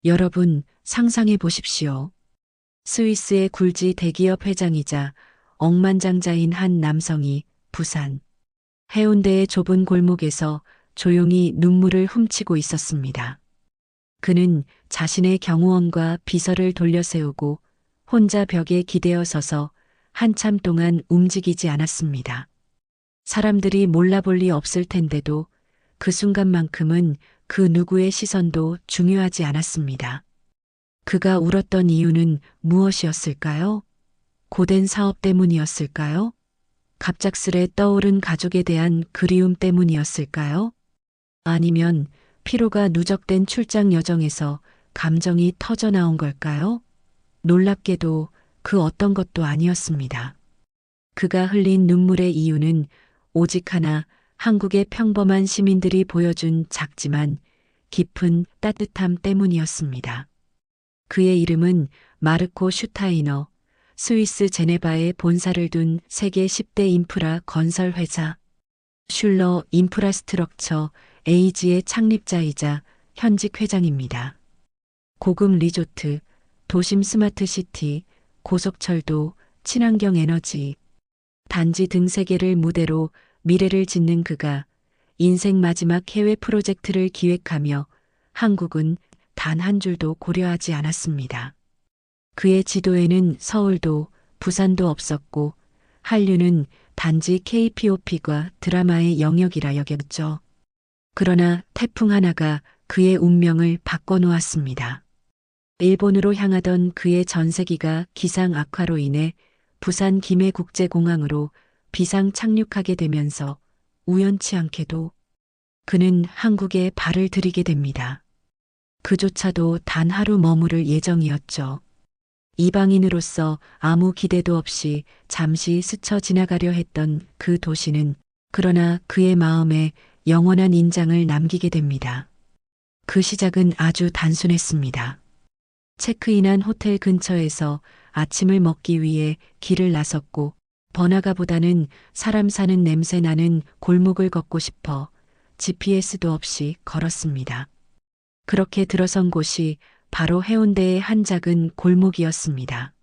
여러분, 상상해 보십시오. 스위스의 굴지 대기업 회장이자 억만장자인 한 남성이 부산 해운대의 좁은 골목에서 조용히 눈물을 훔치고 있었습니다. 그는 자신의 경호원과 비서를 돌려세우고 혼자 벽에 기대어 서서 한참 동안 움직이지 않았습니다. 사람들이 몰라볼 리 없을 텐데도 그 순간만큼은 그 누구의 시선도 중요하지 않았습니다. 그가 울었던 이유는 무엇이었을까요? 고된 사업 때문이었을까요? 갑작스레 떠오른 가족에 대한 그리움 때문이었을까요? 아니면 피로가 누적된 출장 여정에서 감정이 터져 나온 걸까요? 놀랍게도 그 어떤 것도 아니었습니다. 그가 흘린 눈물의 이유는 오직 하나, 한국의 평범한 시민들이 보여준 작지만 깊은 따뜻함 때문이었습니다. 그의 이름은 마르코 슈타이너, 스위스 제네바에 본사를 둔 세계 10대 인프라 건설 회사 슐러 인프라스트럭처 에이지의 창립자이자 현직 회장입니다. 고급 리조트, 도심 스마트시티, 고속철도, 친환경 에너지, 단지 등 세계를 무대로 미래를 짓는 그가 인생 마지막 해외 프로젝트를 기획하며 한국은 단 한 줄도 고려하지 않았습니다. 그의 지도에는 서울도 부산도 없었고 한류는 단지 KPOP과 드라마의 영역이라 여겼죠. 그러나 태풍 하나가 그의 운명을 바꿔놓았습니다. 일본으로 향하던 그의 전세기가 기상 악화로 인해 부산 김해국제공항으로 비상 착륙하게 되면서 우연치 않게도 그는 한국에 발을 들이게 됩니다. 그조차도 단 하루 머무를 예정이었죠. 이방인으로서 아무 기대도 없이 잠시 스쳐 지나가려 했던 그 도시는 그러나 그의 마음에 영원한 인장을 남기게 됩니다. 그 시작은 아주 단순했습니다. 체크인한 호텔 근처에서 아침을 먹기 위해 길을 나섰고 번화가보다는 사람 사는 냄새 나는 골목을 걷고 싶어 GPS도 없이 걸었습니다. 그렇게 들어선 곳이 바로 해운대의 한 작은 골목이었습니다.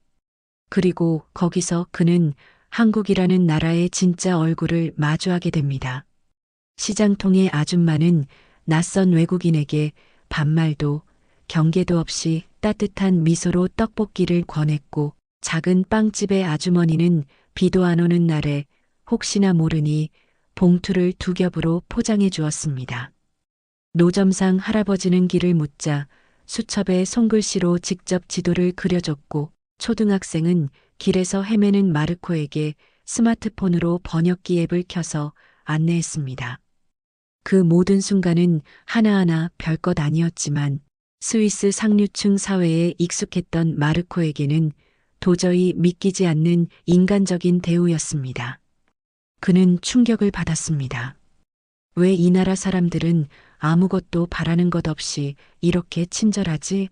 그리고 거기서 그는 한국이라는 나라의 진짜 얼굴을 마주하게 됩니다. 시장통의 아줌마는 낯선 외국인에게 반말도 경계도 없이 따뜻한 미소로 떡볶이를 권했고 작은 빵집의 아주머니는 비도 안 오는 날에 혹시나 모르니 봉투를 2겹으로 포장해 주었습니다. 노점상 할아버지는 길을 묻자 수첩에 손글씨로 직접 지도를 그려줬고 초등학생은 길에서 헤매는 마르코에게 스마트폰으로 번역기 앱을 켜서 안내했습니다. 그 모든 순간은 하나하나 별것 아니었지만 스위스 상류층 사회에 익숙했던 마르코에게는 도저히 믿기지 않는 인간적인 대우였습니다. 그는 충격을 받았습니다. 왜 이 나라 사람들은 아무것도 바라는 것 없이 이렇게 친절하지?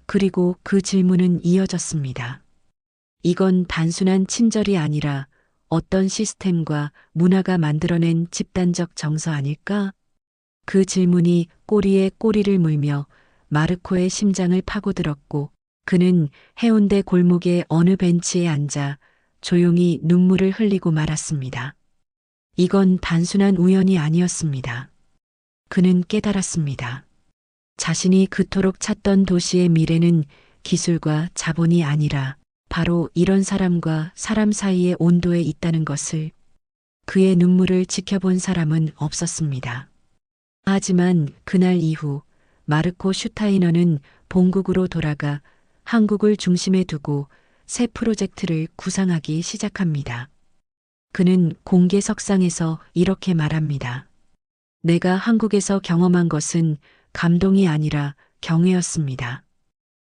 그리고 그 질문은 이어졌습니다. 이건 단순한 친절이 아니라 어떤 시스템과 문화가 만들어낸 집단적 정서 아닐까? 그 질문이 꼬리에 꼬리를 물며 마르코의 심장을 파고들었고 그는 해운대 골목의 어느 벤치에 앉아 조용히 눈물을 흘리고 말았습니다. 이건 단순한 우연이 아니었습니다. 그는 깨달았습니다. 자신이 그토록 찾던 도시의 미래는 기술과 자본이 아니라 바로 이런 사람과 사람 사이의 온도에 있다는 것을. 그의 눈물을 지켜본 사람은 없었습니다. 하지만 그날 이후 마르코 슈타이너는 본국으로 돌아가 한국을 중심에 두고 새 프로젝트를 구상하기 시작합니다. 그는 공개석상에서 이렇게 말합니다. 내가 한국에서 경험한 것은 감동이 아니라 경외였습니다.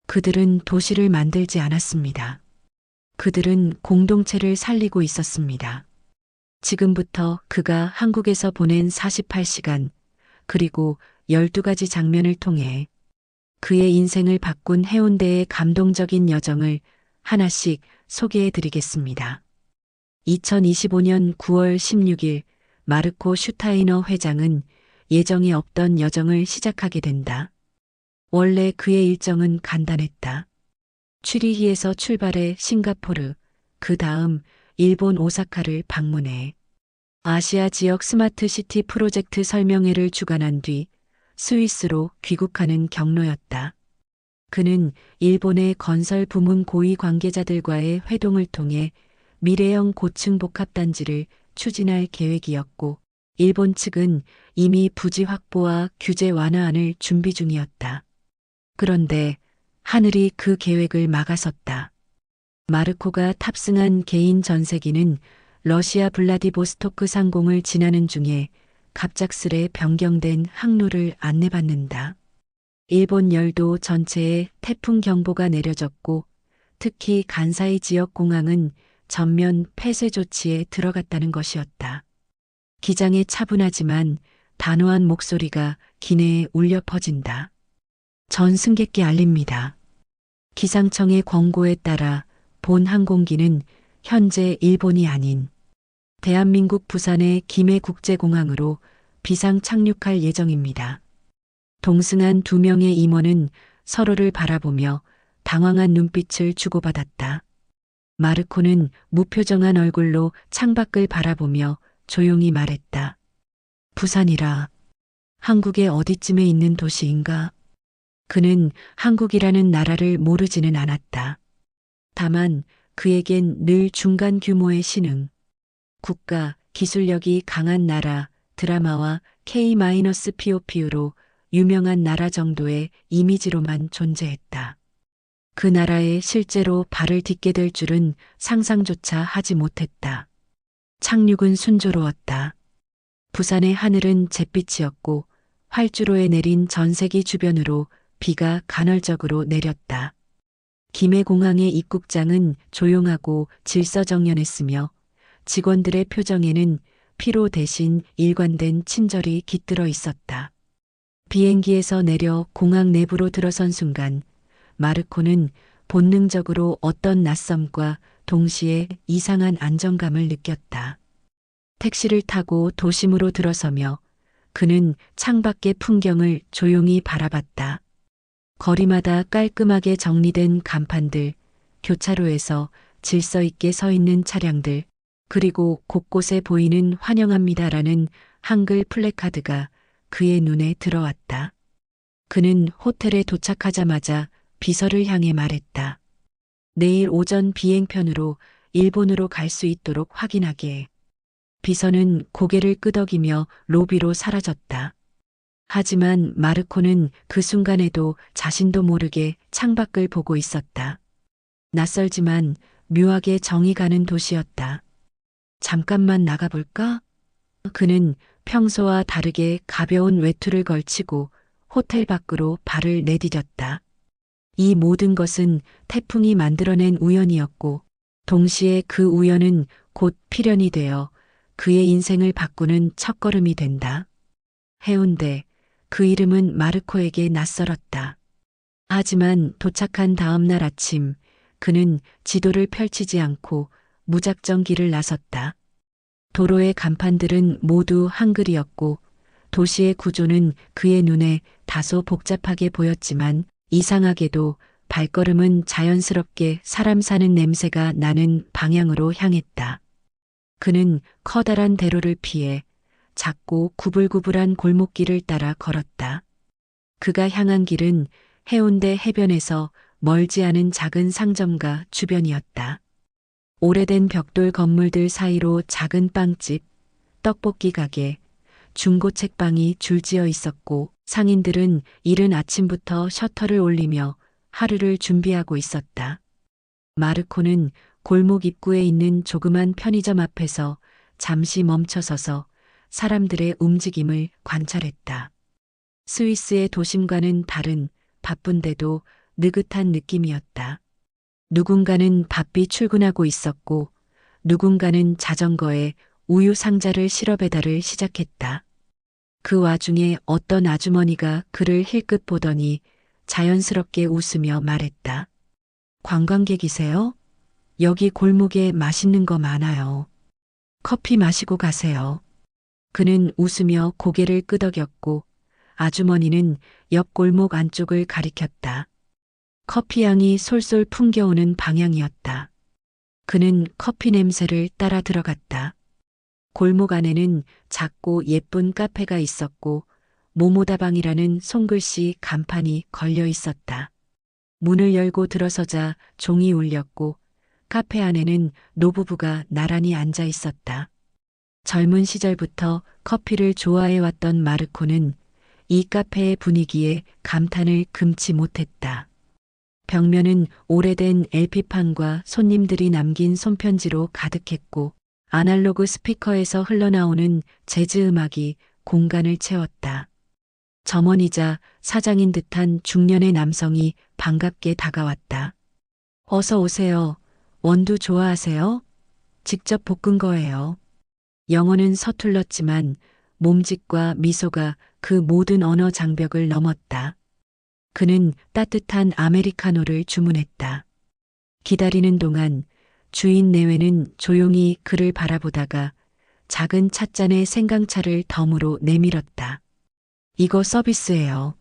그들은 도시를 만들지 않았습니다. 그들은 공동체를 살리고 있었습니다. 지금부터 그가 한국에서 보낸 48시간, 그리고 12가지 장면을 통해 그의 인생을 바꾼 해운대의 감동적인 여정을 하나씩 소개해 드리겠습니다. 2025년 9월 16일 마르코 슈타이너 회장은 예정에 없던 여정을 시작하게 된다. 원래 그의 일정은 간단했다. 취리히에서 출발해 싱가포르, 그 다음 일본 오사카를 방문해 아시아 지역 스마트 시티 프로젝트 설명회를 주관한 뒤 스위스로 귀국하는 경로였다. 그는 일본의 건설 부문 고위 관계자들과의 회동을 통해 미래형 고층 복합단지를 추진할 계획이었고, 일본 측은 이미 부지 확보와 규제 완화안을 준비 중이었다. 그런데 하늘이 그 계획을 막아섰다. 마르코가 탑승한 개인 전세기는 러시아 블라디보스토크 상공을 지나는 중에 갑작스레 변경된 항로를 안내받는다. 일본 열도 전체에 태풍 경보가 내려졌고, 특히 간사이 지역 공항은 전면 폐쇄 조치에 들어갔다는 것이었다. 기장의 차분하지만 단호한 목소리가 기내에 울려 퍼진다. 전 승객께 알립니다. 기상청의 권고에 따라 본 항공기는 현재 일본이 아닌 대한민국 부산의 김해국제공항으로 비상 착륙할 예정입니다. 동승한 두 명의 임원은 서로를 바라보며 당황한 눈빛을 주고받았다. 마르코는 무표정한 얼굴로 창밖을 바라보며 조용히 말했다. 부산이라. 한국의 어디쯤에 있는 도시인가? 그는 한국이라는 나라를 모르지는 않았다. 다만 그에겐 늘 중간 규모의 신흥, 국가, 기술력이 강한 나라, 드라마와 K-POP로 유명한 나라 정도의 이미지로만 존재했다. 그 나라에 실제로 발을 딛게 될 줄은 상상조차 하지 못했다. 착륙은 순조로웠다. 부산의 하늘은 잿빛이었고 활주로에 내린 전세기 주변으로 비가 간헐적으로 내렸다. 김해공항의 입국장은 조용하고 질서정연했으며 직원들의 표정에는 피로 대신 일관된 친절이 깃들어 있었다. 비행기에서 내려 공항 내부로 들어선 순간 마르코는 본능적으로 어떤 낯섦과 동시에 이상한 안정감을 느꼈다. 택시를 타고 도심으로 들어서며 그는 창밖의 풍경을 조용히 바라봤다. 거리마다 깔끔하게 정리된 간판들, 교차로에서 질서 있게 서 있는 차량들, 그리고 곳곳에 보이는 환영합니다라는 한글 플래카드가 그의 눈에 들어왔다. 그는 호텔에 도착하자마자 비서를 향해 말했다. 내일 오전 비행편으로 일본으로 갈 수 있도록 확인하게. 비서는 고개를 끄덕이며 로비로 사라졌다. 하지만 마르코는 그 순간에도 자신도 모르게 창밖을 보고 있었다. 낯설지만 묘하게 정이 가는 도시였다. 잠깐만 나가볼까? 그는 평소와 다르게 가벼운 외투를 걸치고 호텔 밖으로 발을 내디뎠다. 이 모든 것은 태풍이 만들어낸 우연이었고 동시에 그 우연은 곧 필연이 되어 그의 인생을 바꾸는 첫걸음이 된다. 해운대, 그 이름은 마르코에게 낯설었다. 하지만 도착한 다음 날 아침 그는 지도를 펼치지 않고 무작정 길을 나섰다. 도로의 간판들은 모두 한글이었고 도시의 구조는 그의 눈에 다소 복잡하게 보였지만 이상하게도 발걸음은 자연스럽게 사람 사는 냄새가 나는 방향으로 향했다. 그는 커다란 대로를 피해 작고 구불구불한 골목길을 따라 걸었다. 그가 향한 길은 해운대 해변에서 멀지 않은 작은 상점과 주변이었다. 오래된 벽돌 건물들 사이로 작은 빵집, 떡볶이 가게, 중고 책방이 줄지어 있었고 상인들은 이른 아침부터 셔터를 올리며 하루를 준비하고 있었다. 마르코는 골목 입구에 있는 조그만 편의점 앞에서 잠시 멈춰서서 사람들의 움직임을 관찰했다. 스위스의 도심과는 다른 바쁜데도 느긋한 느낌이었다. 누군가는 바삐 출근하고 있었고 누군가는 자전거에 우유 상자를 실어 배달을 시작했다. 그 와중에 어떤 아주머니가 그를 힐끗 보더니 자연스럽게 웃으며 말했다. 관광객이세요? 여기 골목에 맛있는 거 많아요. 커피 마시고 가세요. 그는 웃으며 고개를 끄덕였고 아주머니는 옆 골목 안쪽을 가리켰다. 커피향이 솔솔 풍겨오는 방향이었다. 그는 커피 냄새를 따라 들어갔다. 골목 안에는 작고 예쁜 카페가 있었고 모모다방이라는 손글씨 간판이 걸려 있었다. 문을 열고 들어서자 종이 울렸고 카페 안에는 노부부가 나란히 앉아 있었다. 젊은 시절부터 커피를 좋아해왔던 마르코는 이 카페의 분위기에 감탄을 금치 못했다. 벽면은 오래된 LP판과 손님들이 남긴 손편지로 가득했고 아날로그 스피커에서 흘러나오는 재즈 음악이 공간을 채웠다. 점원이자 사장인 듯한 중년의 남성이 반갑게 다가왔다. 어서 오세요. 원두 좋아하세요? 직접 볶은 거예요. 영어는 서툴렀지만 몸짓과 미소가 그 모든 언어 장벽을 넘었다. 그는 따뜻한 아메리카노를 주문했다. 기다리는 동안 주인 내외는 조용히 그를 바라보다가 작은 찻잔에 생강차를 덤으로 내밀었다. 이거 서비스예요.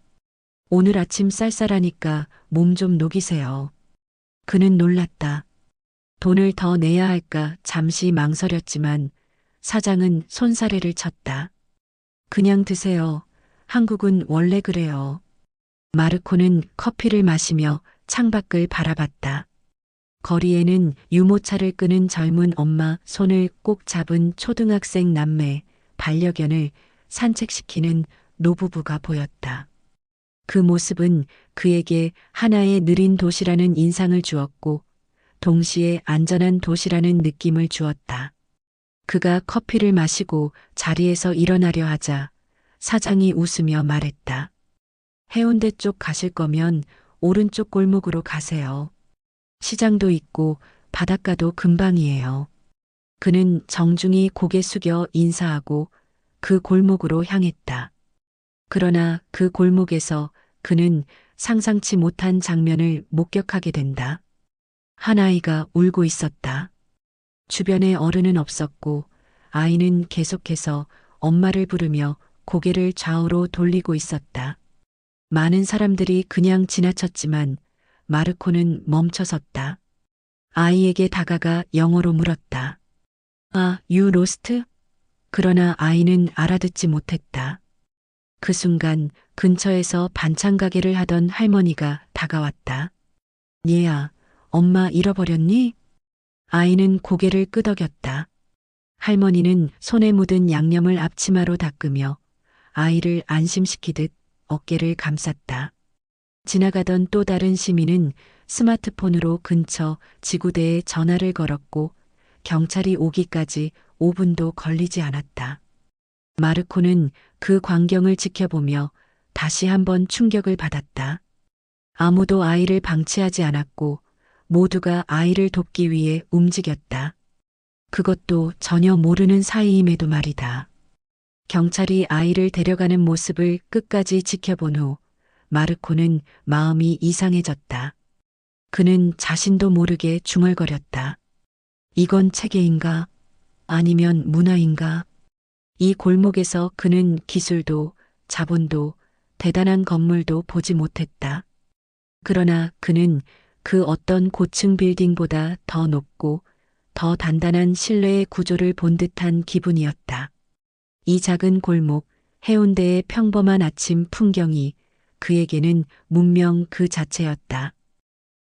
오늘 아침 쌀쌀하니까 몸 좀 녹이세요. 그는 놀랐다. 돈을 더 내야 할까 잠시 망설였지만 사장은 손사래를 쳤다. 그냥 드세요. 한국은 원래 그래요. 마르코는 커피를 마시며 창밖을 바라봤다. 거리에는 유모차를 끄는 젊은 엄마 손을 꼭 잡은 초등학생 남매, 반려견을 산책시키는 노부부가 보였다. 그 모습은 그에게 하나의 느린 도시라는 인상을 주었고 동시에 안전한 도시라는 느낌을 주었다. 그가 커피를 마시고 자리에서 일어나려 하자 사장이 웃으며 말했다. 해운대 쪽 가실 거면 오른쪽 골목으로 가세요. 시장도 있고 바닷가도 금방이에요. 그는 정중히 고개 숙여 인사하고 그 골목으로 향했다. 그러나 그 골목에서 그는 상상치 못한 장면을 목격하게 된다. 한 아이가 울고 있었다. 주변에 어른은 없었고 아이는 계속해서 엄마를 부르며 고개를 좌우로 돌리고 있었다. 많은 사람들이 그냥 지나쳤지만 마르코는 멈춰섰다. 아이에게 다가가 영어로 물었다. 아, you lost? 그러나 아이는 알아듣지 못했다. 그 순간 근처에서 반찬 가게를 하던 할머니가 다가왔다. 얘야, 엄마 잃어버렸니? 아이는 고개를 끄덕였다. 할머니는 손에 묻은 양념을 앞치마로 닦으며 아이를 안심시키듯 어깨를 감쌌다. 지나가던 또 다른 시민은 스마트폰으로 근처 지구대에 전화를 걸었고 경찰이 오기까지 5분도 걸리지 않았다. 마르코는 그 광경을 지켜보며 다시 한번 충격을 받았다. 아무도 아이를 방치하지 않았고 모두가 아이를 돕기 위해 움직였다. 그것도 전혀 모르는 사이임에도 말이다. 경찰이 아이를 데려가는 모습을 끝까지 지켜본 후 마르코는 마음이 이상해졌다. 그는 자신도 모르게 중얼거렸다. 이건 체계인가? 아니면 문화인가? 이 골목에서 그는 기술도 자본도 대단한 건물도 보지 못했다. 그러나 그는 그 어떤 고층 빌딩보다 더 높고 더 단단한 신뢰의 구조를 본 듯한 기분이었다. 이 작은 골목, 해운대의 평범한 아침 풍경이 그에게는 문명 그 자체였다.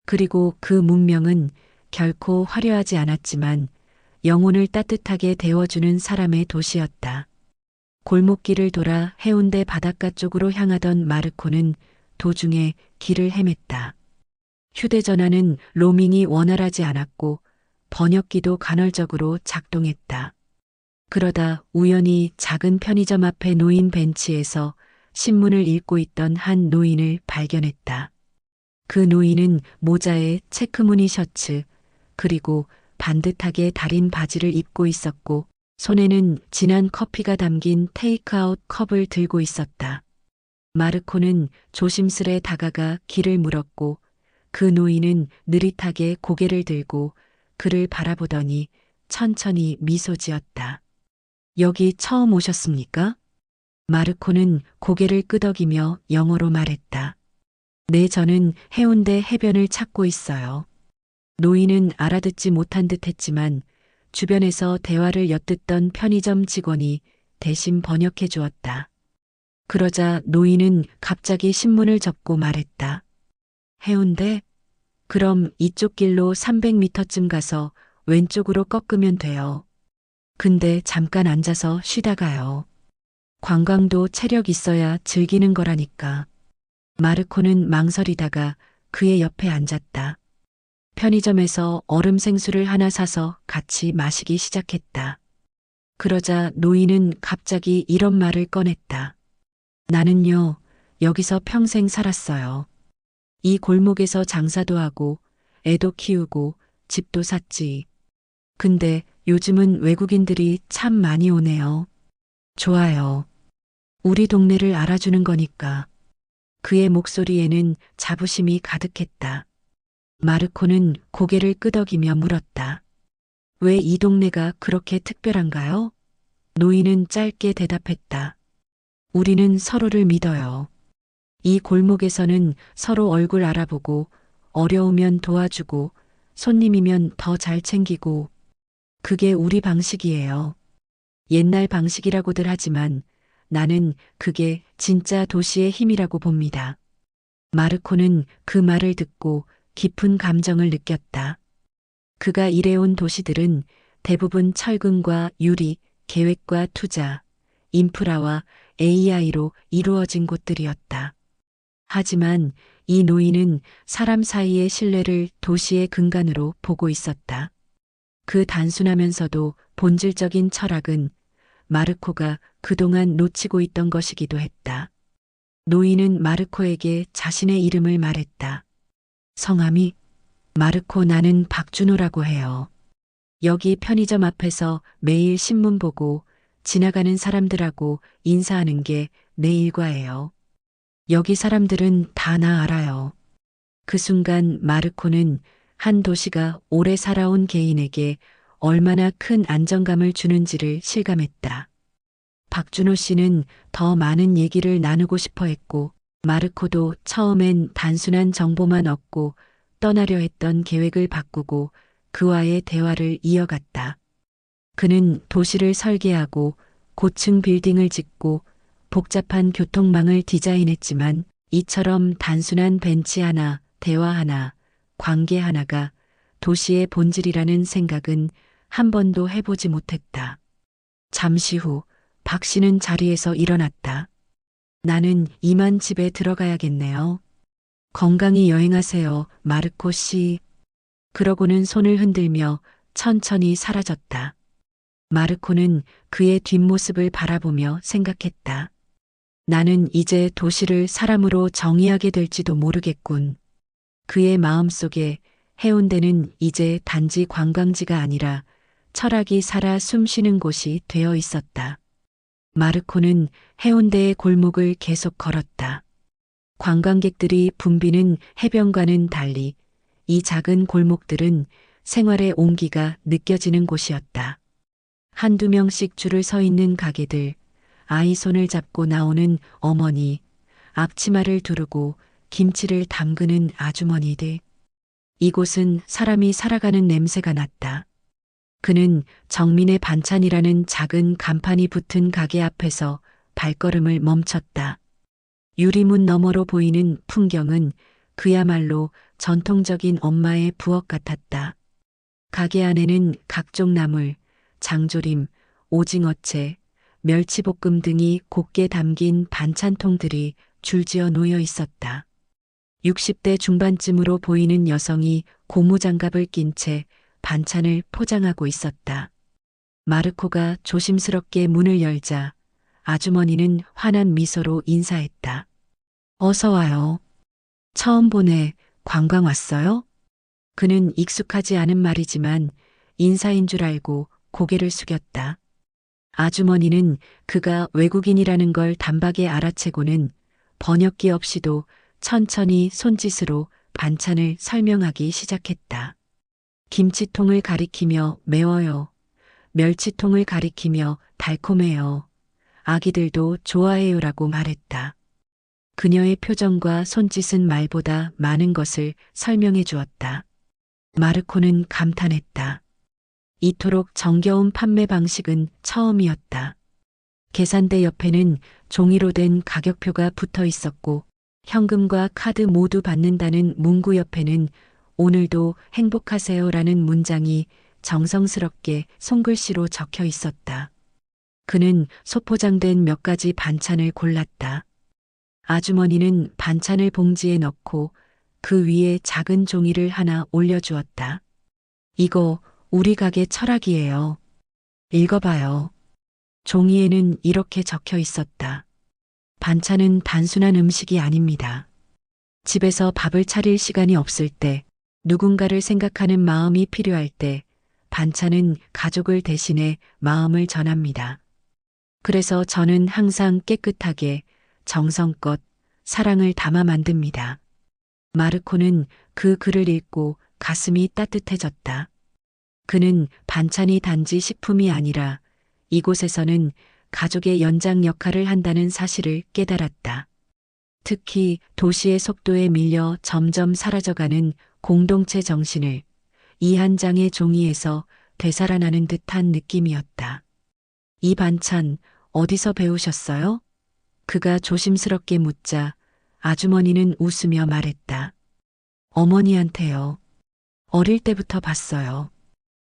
그리고 그 문명은 결코 화려하지 않았지만 영혼을 따뜻하게 데워주는 사람의 도시였다. 골목길을 돌아 해운대 바닷가 쪽으로 향하던 마르코는 도중에 길을 헤맸다. 휴대전화는 로밍이 원활하지 않았고 번역기도 간헐적으로 작동했다. 그러다 우연히 작은 편의점 앞에 놓인 벤치에서 신문을 읽고 있던 한 노인을 발견했다. 그 노인은 모자에 체크무늬 셔츠, 그리고 반듯하게 다린 바지를 입고 있었고 손에는 진한 커피가 담긴 테이크아웃 컵을 들고 있었다. 마르코는 조심스레 다가가 길을 물었고 그 노인은 느릿하게 고개를 들고 그를 바라보더니 천천히 미소 지었다. 여기 처음 오셨습니까? 마르코는 고개를 끄덕이며 영어로 말했다. 네, 저는 해운대 해변을 찾고 있어요. 노인은 알아듣지 못한 듯 했지만 주변에서 대화를 엿듣던 편의점 직원이 대신 번역해 주었다. 그러자 노인은 갑자기 신문을 접고 말했다. 해운대? 그럼 이쪽 길로 300m쯤 가서 왼쪽으로 꺾으면 돼요. 근데 잠깐 앉아서 쉬다가요. 관광도 체력 있어야 즐기는 거라니까. 마르코는 망설이다가 그의 옆에 앉았다. 편의점에서 얼음 생수를 하나 사서 같이 마시기 시작했다. 그러자 노인은 갑자기 이런 말을 꺼냈다. 나는요, 여기서 평생 살았어요. 이 골목에서 장사도 하고, 애도 키우고, 집도 샀지. 근데 요즘은 외국인들이 참 많이 오네요. 좋아요. 우리 동네를 알아주는 거니까. 그의 목소리에는 자부심이 가득했다. 마르코는 고개를 끄덕이며 물었다. 왜 이 동네가 그렇게 특별한가요? 노인은 짧게 대답했다. 우리는 서로를 믿어요. 이 골목에서는 서로 얼굴 알아보고 어려우면 도와주고 손님이면 더 잘 챙기고 그게 우리 방식이에요. 옛날 방식이라고들 하지만 나는 그게 진짜 도시의 힘이라고 봅니다. 마르코는 그 말을 듣고 깊은 감정을 느꼈다. 그가 일해온 도시들은 대부분 철근과 유리, 계획과 투자, 인프라와 AI로 이루어진 곳들이었다. 하지만 이 노인은 사람 사이의 신뢰를 도시의 근간으로 보고 있었다. 그 단순하면서도 본질적인 철학은 마르코가 그동안 놓치고 있던 것이기도 했다. 노인은 마르코에게 자신의 이름을 말했다. 성함이 마르코, 나는 박준호라고 해요. 여기 편의점 앞에서 매일 신문 보고 지나가는 사람들하고 인사하는 게 내 일과예요. 여기 사람들은 다 나 알아요. 그 순간 마르코는 한 도시가 오래 살아온 개인에게 얼마나 큰 안정감을 주는지를 실감했다. 박준호 씨는 더 많은 얘기를 나누고 싶어 했고, 마르코도 처음엔 단순한 정보만 얻고 떠나려 했던 계획을 바꾸고 그와의 대화를 이어갔다. 그는 도시를 설계하고 고층 빌딩을 짓고 복잡한 교통망을 디자인했지만 이처럼 단순한 벤치 하나, 대화 하나, 관계 하나가 도시의 본질이라는 생각은 한 번도 해보지 못했다. 잠시 후 박 씨는 자리에서 일어났다. 나는 이만 집에 들어가야겠네요. 건강히 여행하세요, 마르코 씨. 그러고는 손을 흔들며 천천히 사라졌다. 마르코는 그의 뒷모습을 바라보며 생각했다. 나는 이제 도시를 사람으로 정의하게 될지도 모르겠군. 그의 마음속에 해운대는 이제 단지 관광지가 아니라 철학이 살아 숨쉬는 곳이 되어 있었다. 마르코는 해운대의 골목을 계속 걸었다. 관광객들이 붐비는 해변과는 달리 이 작은 골목들은 생활의 온기가 느껴지는 곳이었다. 한두 명씩 줄을 서 있는 가게들, 아이 손을 잡고 나오는 어머니, 앞치마를 두르고 김치를 담그는 아주머니들. 이곳은 사람이 살아가는 냄새가 났다. 그는 정민의 반찬이라는 작은 간판이 붙은 가게 앞에서 발걸음을 멈췄다. 유리문 너머로 보이는 풍경은 그야말로 전통적인 엄마의 부엌 같았다. 가게 안에는 각종 나물, 장조림, 오징어채, 멸치볶음 등이 곱게 담긴 반찬통들이 줄지어 놓여 있었다. 60대 중반쯤으로 보이는 여성이 고무장갑을 낀 채 반찬을 포장하고 있었다. 마르코가 조심스럽게 문을 열자 아주머니는 환한 미소로 인사했다. 어서 와요. 처음 보네. 관광 왔어요? 그는 익숙하지 않은 말이지만 인사인 줄 알고 고개를 숙였다. 아주머니는 그가 외국인이라는 걸 단박에 알아채고는 번역기 없이도 천천히 손짓으로 반찬을 설명하기 시작했다. 김치통을 가리키며 매워요. 멸치통을 가리키며 달콤해요. 아기들도 좋아해요라고 말했다. 그녀의 표정과 손짓은 말보다 많은 것을 설명해 주었다. 마르코는 감탄했다. 이토록 정겨운 판매 방식은 처음이었다. 계산대 옆에는 종이로 된 가격표가 붙어 있었고 현금과 카드 모두 받는다는 문구 옆에는 오늘도 행복하세요라는 문장이 정성스럽게 손글씨로 적혀 있었다. 그는 소포장된 몇 가지 반찬을 골랐다. 아주머니는 반찬을 봉지에 넣고 그 위에 작은 종이를 하나 올려주었다. 이거 우리 가게 철학이에요. 읽어봐요. 종이에는 이렇게 적혀 있었다. 반찬은 단순한 음식이 아닙니다. 집에서 밥을 차릴 시간이 없을 때, 누군가를 생각하는 마음이 필요할 때, 반찬은 가족을 대신해 마음을 전합니다. 그래서 저는 항상 깨끗하게, 정성껏 사랑을 담아 만듭니다. 마르코는 그 글을 읽고 가슴이 따뜻해졌다. 그는 반찬이 단지 식품이 아니라 이곳에서는 가족의 연장 역할을 한다는 사실을 깨달았다. 특히 도시의 속도에 밀려 점점 사라져가는 공동체 정신을 이 한 장의 종이에서 되살아나는 듯한 느낌이었다. 이 반찬 어디서 배우셨어요? 그가 조심스럽게 묻자 아주머니는 웃으며 말했다. 어머니한테요. 어릴 때부터 봤어요.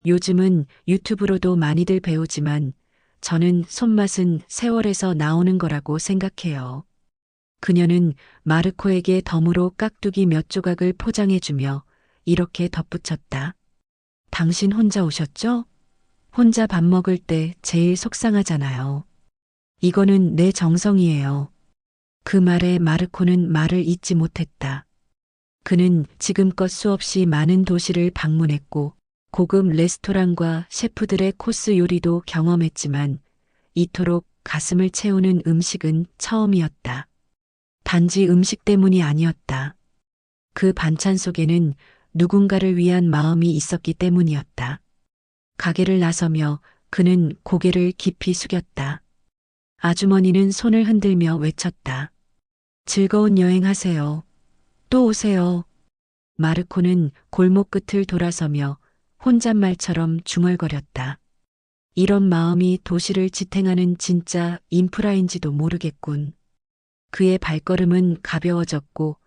요즘은 유튜브로도 많이들 배우지만 저는 손맛은 세월에서 나오는 거라고 생각해요. 그녀는 마르코에게 덤으로 깍두기 몇 조각을 포장해주며 이렇게 덧붙였다. 당신 혼자 오셨죠? 혼자 밥 먹을 때 제일 속상하잖아요. 이거는 내 정성이에요. 그 말에 마르코는 말을 잇지 못했다. 그는 지금껏 수없이 많은 도시를 방문했고 고급 레스토랑과 셰프들의 코스 요리도 경험했지만 이토록 가슴을 채우는 음식은 처음이었다. 단지 음식 때문이 아니었다. 그 반찬 속에는 누군가를 위한 마음이 있었기 때문이었다. 가게를 나서며 그는 고개를 깊이 숙였다. 아주머니는 손을 흔들며 외쳤다. 즐거운 여행하세요. 또 오세요. 마르코는 골목 끝을 돌아서며 혼잣말처럼 중얼거렸다. 이런 마음이 도시를 지탱하는 진짜 인프라인지도 모르겠군. 그의 발걸음은 가벼워졌고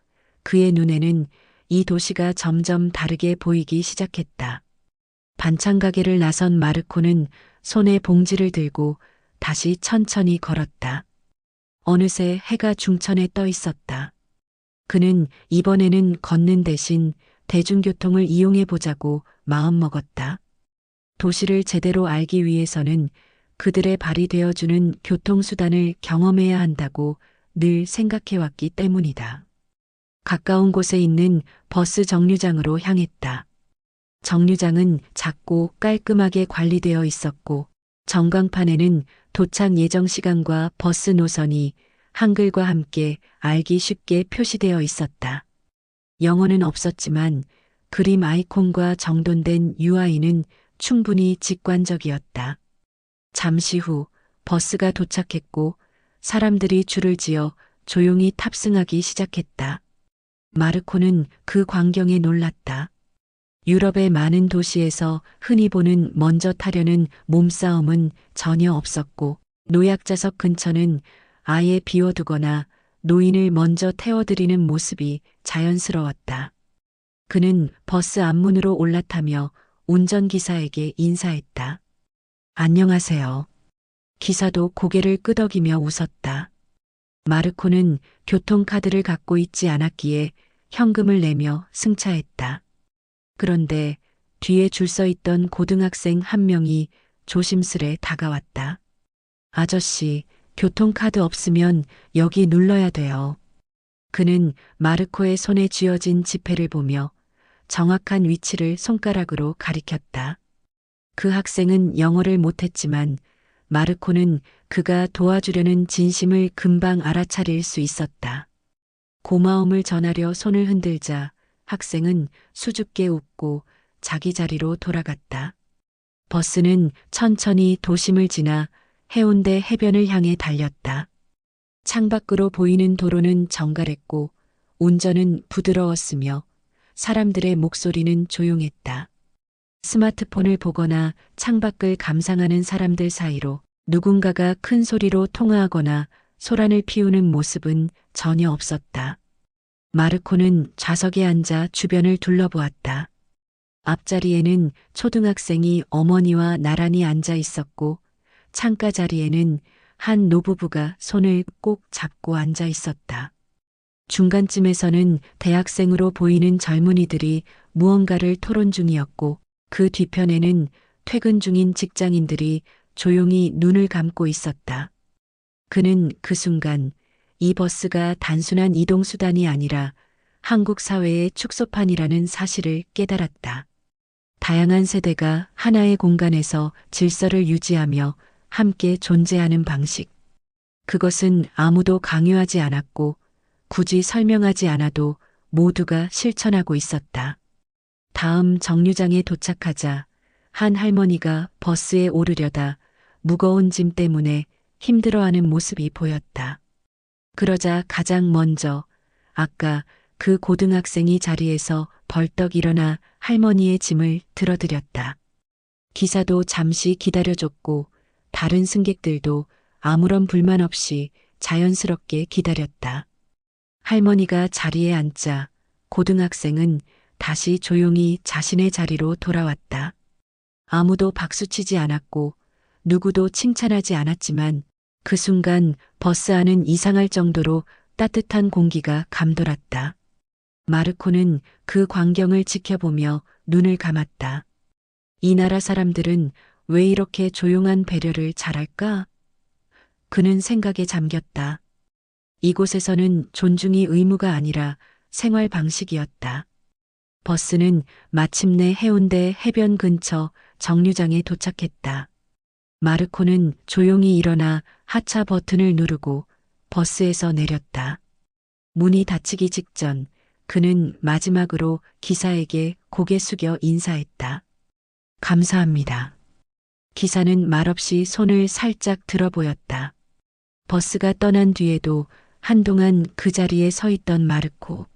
그의 눈에는 이 도시가 점점 다르게 보이기 시작했다. 반찬 가게를 나선 마르코는 손에 봉지를 들고 다시 천천히 걸었다. 어느새 해가 중천에 떠 있었다. 그는 이번에는 걷는 대신 대중교통을 이용해 보자고 마음먹었다. 도시를 제대로 알기 위해서는 그들의 발이 되어주는 교통수단을 경험해야 한다고 늘 생각해왔기 때문이다. 가까운 곳에 있는 버스 정류장으로 향했다. 정류장은 작고 깔끔하게 관리되어 있었고 전광판에는 도착 예정 시간과 버스 노선이 한글과 함께 알기 쉽게 표시되어 있었다. 영어는 없었지만 그림 아이콘과 정돈된 UI는 충분히 직관적이었다. 잠시 후 버스가 도착했고 사람들이 줄을 지어 조용히 탑승하기 시작했다. 마르코는 그 광경에 놀랐다. 유럽의 많은 도시에서 흔히 보는 먼저 타려는 몸싸움은 전혀 없었고 노약자석 근처는 아예 비워두거나 노인을 먼저 태워드리는 모습이 자연스러웠다. 그는 버스 앞문으로 올라타며 운전기사에게 인사했다. 안녕하세요. 기사도 고개를 끄덕이며 웃었다. 마르코는 교통카드를 갖고 있지 않았기에 현금을 내며 승차했다. 그런데 뒤에 줄 서 있던 고등학생 한 명이 조심스레 다가왔다. 아저씨, 교통카드 없으면 여기 눌러야 돼요. 그는 마르코의 손에 쥐어진 지폐를 보며 정확한 위치를 손가락으로 가리켰다. 그 학생은 영어를 못했지만 마르코는 그가 도와주려는 진심을 금방 알아차릴 수 있었다. 고마움을 전하려 손을 흔들자 학생은 수줍게 웃고 자기 자리로 돌아갔다. 버스는 천천히 도심을 지나 해운대 해변을 향해 달렸다. 창밖으로 보이는 도로는 정갈했고 운전은 부드러웠으며 사람들의 목소리는 조용했다. 스마트폰을 보거나 창밖을 감상하는 사람들 사이로 누군가가 큰 소리로 통화하거나 소란을 피우는 모습은 전혀 없었다. 마르코는 좌석에 앉아 주변을 둘러보았다. 앞자리에는 초등학생이 어머니와 나란히 앉아 있었고 창가 자리에는 한 노부부가 손을 꼭 잡고 앉아 있었다. 중간쯤에서는 대학생으로 보이는 젊은이들이 무언가를 토론 중이었고 그 뒤편에는 퇴근 중인 직장인들이 조용히 눈을 감고 있었다. 그는 그 순간 이 버스가 단순한 이동수단이 아니라 한국 사회의 축소판이라는 사실을 깨달았다. 다양한 세대가 하나의 공간에서 질서를 유지하며 함께 존재하는 방식. 그것은 아무도 강요하지 않았고 굳이 설명하지 않아도 모두가 실천하고 있었다. 다음 정류장에 도착하자 한 할머니가 버스에 오르려다 무거운 짐 때문에 힘들어하는 모습이 보였다. 그러자 가장 먼저 아까 그 고등학생이 자리에서 벌떡 일어나 할머니의 짐을 들어드렸다. 기사도 잠시 기다려줬고 다른 승객들도 아무런 불만 없이 자연스럽게 기다렸다. 할머니가 자리에 앉자 고등학생은 다시 조용히 자신의 자리로 돌아왔다. 아무도 박수치지 않았고 누구도 칭찬하지 않았지만 그 순간 버스 안은 이상할 정도로 따뜻한 공기가 감돌았다. 마르코는 그 광경을 지켜보며 눈을 감았다. 이 나라 사람들은 왜 이렇게 조용한 배려를 잘할까? 그는 생각에 잠겼다. 이곳에서는 존중이 의무가 아니라 생활 방식이었다. 버스는 마침내 해운대 해변 근처 정류장에 도착했다. 마르코는 조용히 일어나 하차 버튼을 누르고 버스에서 내렸다. 문이 닫히기 직전 그는 마지막으로 기사에게 고개 숙여 인사했다. 감사합니다. 기사는 말없이 손을 살짝 들어 보였다. 버스가 떠난 뒤에도 한동안 그 자리에 서 있던 마르코.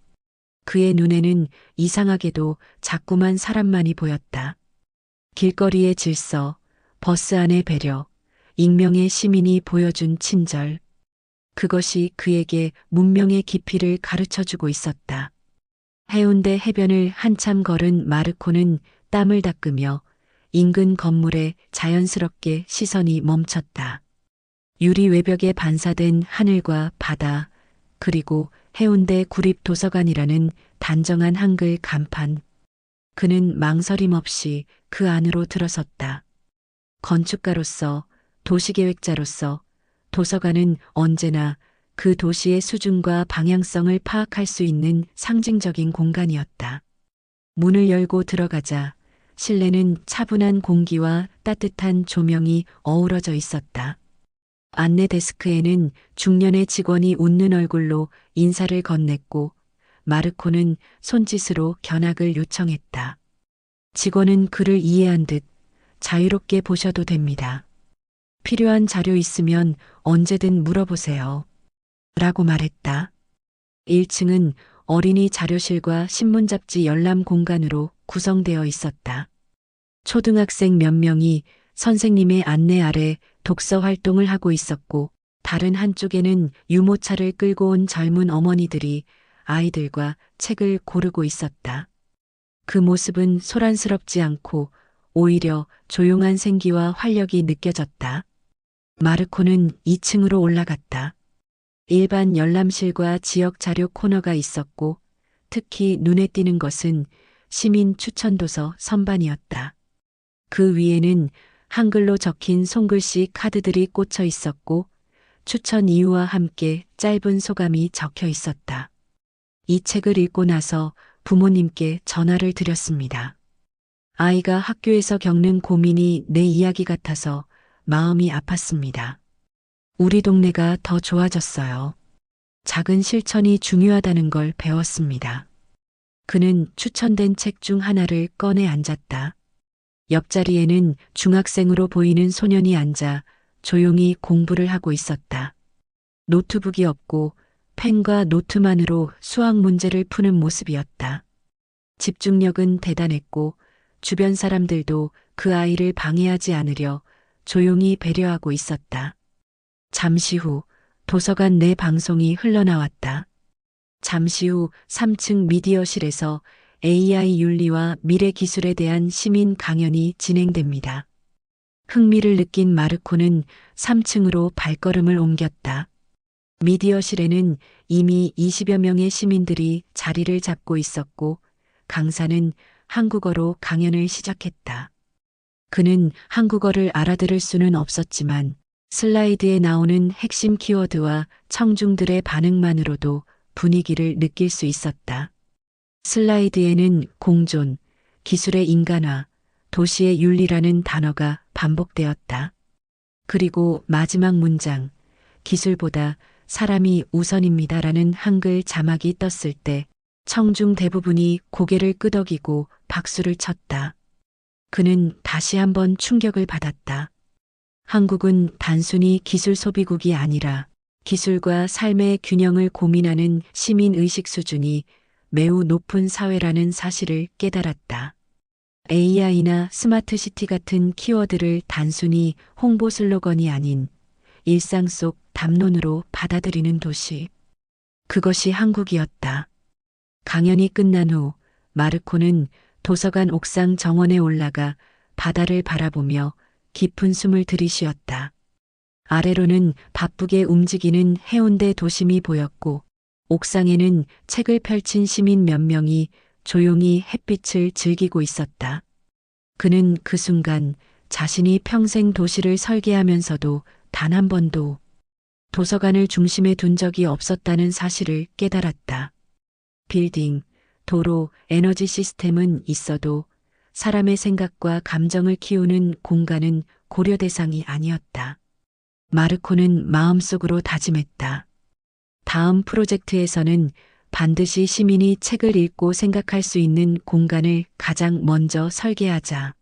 그의 눈에는 이상하게도 자꾸만 사람만이 보였다. 길거리의 질서, 버스 안의 배려, 익명의 시민이 보여준 친절. 그것이 그에게 문명의 깊이를 가르쳐주고 있었다. 해운대 해변을 한참 걸은 마르코는 땀을 닦으며 인근 건물에 자연스럽게 시선이 멈췄다. 유리 외벽에 반사된 하늘과 바다, 그리고 해운대 구립도서관이라는 단정한 한글 간판. 그는 망설임 없이 그 안으로 들어섰다. 건축가로서, 도시계획자로서 도서관은 언제나 그 도시의 수준과 방향성을 파악할 수 있는 상징적인 공간이었다. 문을 열고 들어가자 실내는 차분한 공기와 따뜻한 조명이 어우러져 있었다. 안내 데스크에는 중년의 직원이 웃는 얼굴로 인사를 건넸고 마르코는 손짓으로 견학을 요청했다. 직원은 그를 이해한 듯 자유롭게 보셔도 됩니다. 필요한 자료 있으면 언제든 물어보세요. 라고 말했다. 1층은 어린이 자료실과 신문잡지 열람 공간으로 구성되어 있었다. 초등학생 몇 명이 선생님의 안내 아래 독서 활동을 하고 있었고 다른 한쪽에는 유모차를 끌고 온 젊은 어머니들이 아이들과 책을 고르고 있었다. 그 모습은 소란스럽지 않고 오히려 조용한 생기와 활력이 느껴졌다. 마르코는 2층으로 올라갔다. 일반 열람실과 지역 자료 코너가 있었고 특히 눈에 띄는 것은 시민 추천도서 선반이었다. 그 위에는 한글로 적힌 손글씨 카드들이 꽂혀 있었고 추천 이유와 함께 짧은 소감이 적혀 있었다. 이 책을 읽고 나서 부모님께 전화를 드렸습니다. 아이가 학교에서 겪는 고민이 내 이야기 같아서 마음이 아팠습니다. 우리 동네가 더 좋아졌어요. 작은 실천이 중요하다는 걸 배웠습니다. 그는 추천된 책 중 하나를 꺼내 앉았다. 옆자리에는 중학생으로 보이는 소년이 앉아 조용히 공부를 하고 있었다. 노트북이 없고 펜과 노트만으로 수학 문제를 푸는 모습이었다. 집중력은 대단했고 주변 사람들도 그 아이를 방해하지 않으려 조용히 배려하고 있었다. 잠시 후 도서관 내 방송이 흘러나왔다. 잠시 후 3층 미디어실에서 AI 윤리와 미래 기술에 대한 시민 강연이 진행됩니다. 흥미를 느낀 마르코는 3층으로 발걸음을 옮겼다. 미디어실에는 이미 20여 명의 시민들이 자리를 잡고 있었고 강사는 한국어로 강연을 시작했다. 그는 한국어를 알아들을 수는 없었지만 슬라이드에 나오는 핵심 키워드와 청중들의 반응만으로도 분위기를 느낄 수 있었다. 슬라이드에는 공존, 기술의 인간화, 도시의 윤리라는 단어가 반복되었다. 그리고 마지막 문장, 기술보다 사람이 우선입니다라는 한글 자막이 떴을 때 청중 대부분이 고개를 끄덕이고 박수를 쳤다. 그는 다시 한번 충격을 받았다. 한국은 단순히 기술 소비국이 아니라 기술과 삶의 균형을 고민하는 시민 의식 수준이 매우 높은 사회라는 사실을 깨달았다. AI나 스마트 시티 같은 키워드를 단순히 홍보 슬로건이 아닌 일상 속 담론으로 받아들이는 도시. 그것이 한국이었다. 강연이 끝난 후 마르코는 도서관 옥상 정원에 올라가 바다를 바라보며 깊은 숨을 들이쉬었다. 아래로는 바쁘게 움직이는 해운대 도심이 보였고 옥상에는 책을 펼친 시민 몇 명이 조용히 햇빛을 즐기고 있었다. 그는 그 순간 자신이 평생 도시를 설계하면서도 단 한 번도 도서관을 중심에 둔 적이 없었다는 사실을 깨달았다. 빌딩, 도로, 에너지 시스템은 있어도 사람의 생각과 감정을 키우는 공간은 고려 대상이 아니었다. 마르코는 마음속으로 다짐했다. 다음 프로젝트에서는 반드시 시민이 책을 읽고 생각할 수 있는 공간을 가장 먼저 설계하자.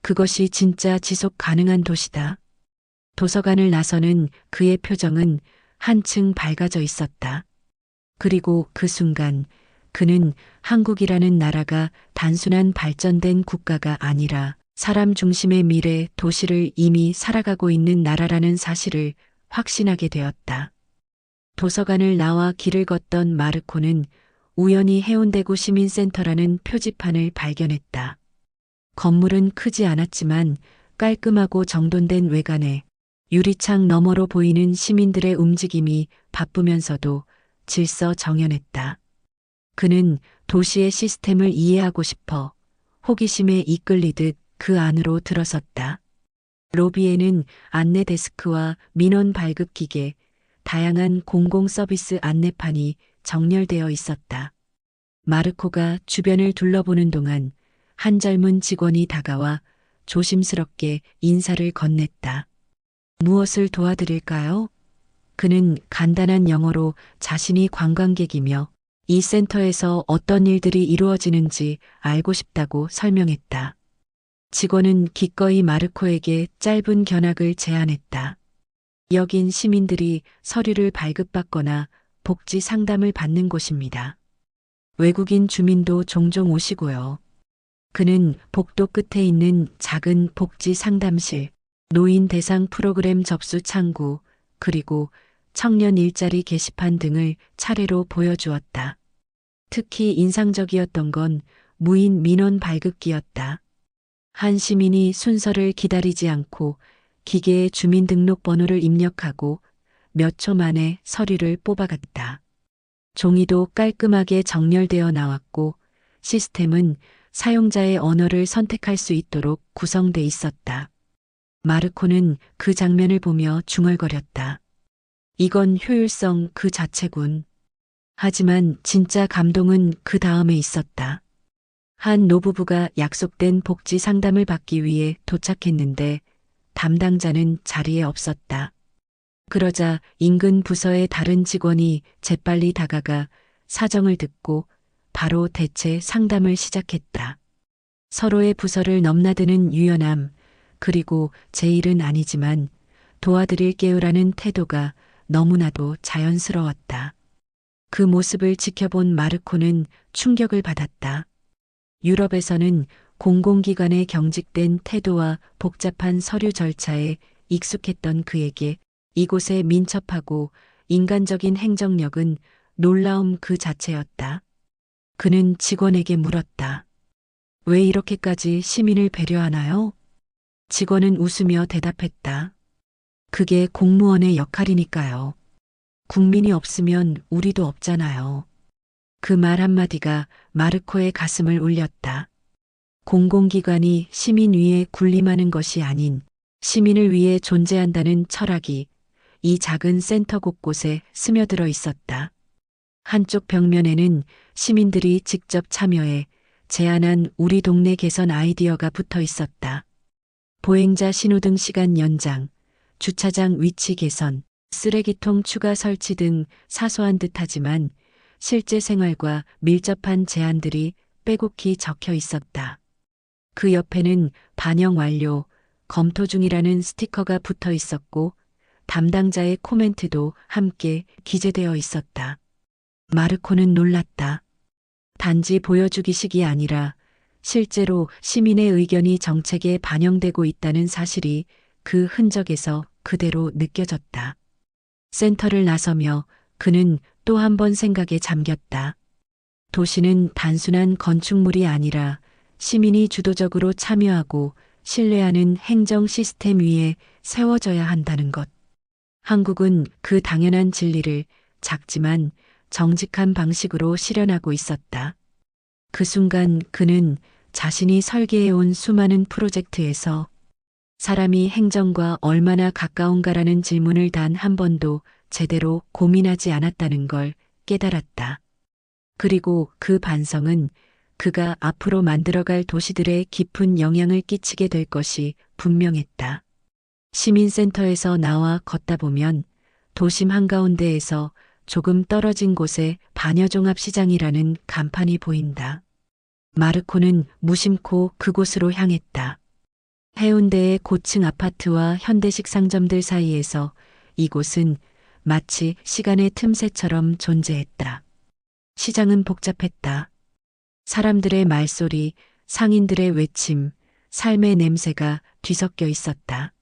그것이 진짜 지속 가능한 도시다. 도서관을 나서는 그의 표정은 한층 밝아져 있었다. 그리고 그 순간 그는 한국이라는 나라가 단순한 발전된 국가가 아니라 사람 중심의 미래 도시를 이미 살아가고 있는 나라라는 사실을 확신하게 되었다. 도서관을 나와 길을 걷던 마르코는 우연히 해운대구 시민센터라는 표지판을 발견했다. 건물은 크지 않았지만 깔끔하고 정돈된 외관에 유리창 너머로 보이는 시민들의 움직임이 바쁘면서도 질서정연했다. 그는 도시의 시스템을 이해하고 싶어 호기심에 이끌리듯 그 안으로 들어섰다. 로비에는 안내 데스크와 민원 발급 기계, 다양한 공공 서비스 안내판이 정렬되어 있었다. 마르코가 주변을 둘러보는 동안 한 젊은 직원이 다가와 조심스럽게 인사를 건넸다. 무엇을 도와드릴까요? 그는 간단한 영어로 자신이 관광객이며 이 센터에서 어떤 일들이 이루어지는지 알고 싶다고 설명했다. 직원은 기꺼이 마르코에게 짧은 견학을 제안했다. 여긴 시민들이 서류를 발급받거나 복지 상담을 받는 곳입니다. 외국인 주민도 종종 오시고요. 그는 복도 끝에 있는 작은 복지 상담실, 노인 대상 프로그램 접수 창구, 그리고 청년 일자리 게시판 등을 차례로 보여주었다. 특히 인상적이었던 건 무인 민원 발급기였다. 한 시민이 순서를 기다리지 않고 기계에 주민등록번호를 입력하고 몇 초 만에 서류를 뽑아갔다. 종이도 깔끔하게 정렬되어 나왔고 시스템은 사용자의 언어를 선택할 수 있도록 구성돼 있었다. 마르코는 그 장면을 보며 중얼거렸다. 이건 효율성 그 자체군. 하지만 진짜 감동은 그 다음에 있었다. 한 노부부가 약속된 복지 상담을 받기 위해 도착했는데 담당자는 자리에 없었다. 그러자 인근 부서의 다른 직원이 재빨리 다가가 사정을 듣고 바로 대체 상담을 시작했다. 서로의 부서를 넘나드는 유연함, 그리고 제 일은 아니지만 도와드릴게요라는 태도가 너무나도 자연스러웠다. 그 모습을 지켜본 마르코는 충격을 받았다. 유럽에서는 공공기관의 경직된 태도와 복잡한 서류 절차에 익숙했던 그에게 이곳의 민첩하고 인간적인 행정력은 놀라움 그 자체였다. 그는 직원에게 물었다. 왜 이렇게까지 시민을 배려하나요? 직원은 웃으며 대답했다. 그게 공무원의 역할이니까요. 국민이 없으면 우리도 없잖아요. 그 말 한마디가 마르코의 가슴을 울렸다. 공공기관이 시민 위에 군림하는 것이 아닌 시민을 위해 존재한다는 철학이 이 작은 센터 곳곳에 스며들어 있었다. 한쪽 벽면에는 시민들이 직접 참여해 제안한 우리 동네 개선 아이디어가 붙어 있었다. 보행자 신호등 시간 연장, 주차장 위치 개선, 쓰레기통 추가 설치 등 사소한 듯하지만 실제 생활과 밀접한 제안들이 빼곡히 적혀 있었다. 그 옆에는 반영 완료, 검토 중이라는 스티커가 붙어 있었고 담당자의 코멘트도 함께 기재되어 있었다. 마르코는 놀랐다. 단지 보여주기식이 아니라 실제로 시민의 의견이 정책에 반영되고 있다는 사실이 그 흔적에서 그대로 느껴졌다. 센터를 나서며 그는 또 한 번 생각에 잠겼다. 도시는 단순한 건축물이 아니라 시민이 주도적으로 참여하고 신뢰하는 행정 시스템 위에 세워져야 한다는 것. 한국은 그 당연한 진리를 작지만 정직한 방식으로 실현하고 있었다. 그 순간 그는 자신이 설계해온 수많은 프로젝트에서 사람이 행정과 얼마나 가까운가라는 질문을 단 한 번도 제대로 고민하지 않았다는 걸 깨달았다. 그리고 그 반성은 그가 앞으로 만들어갈 도시들에 깊은 영향을 끼치게 될 것이 분명했다. 시민센터에서 나와 걷다 보면 도심 한가운데에서 조금 떨어진 곳에 반여종합시장이라는 간판이 보인다. 마르코는 무심코 그곳으로 향했다. 해운대의 고층 아파트와 현대식 상점들 사이에서 이곳은 마치 시간의 틈새처럼 존재했다. 시장은 복잡했다. 사람들의 말소리, 상인들의 외침, 삶의 냄새가 뒤섞여 있었다.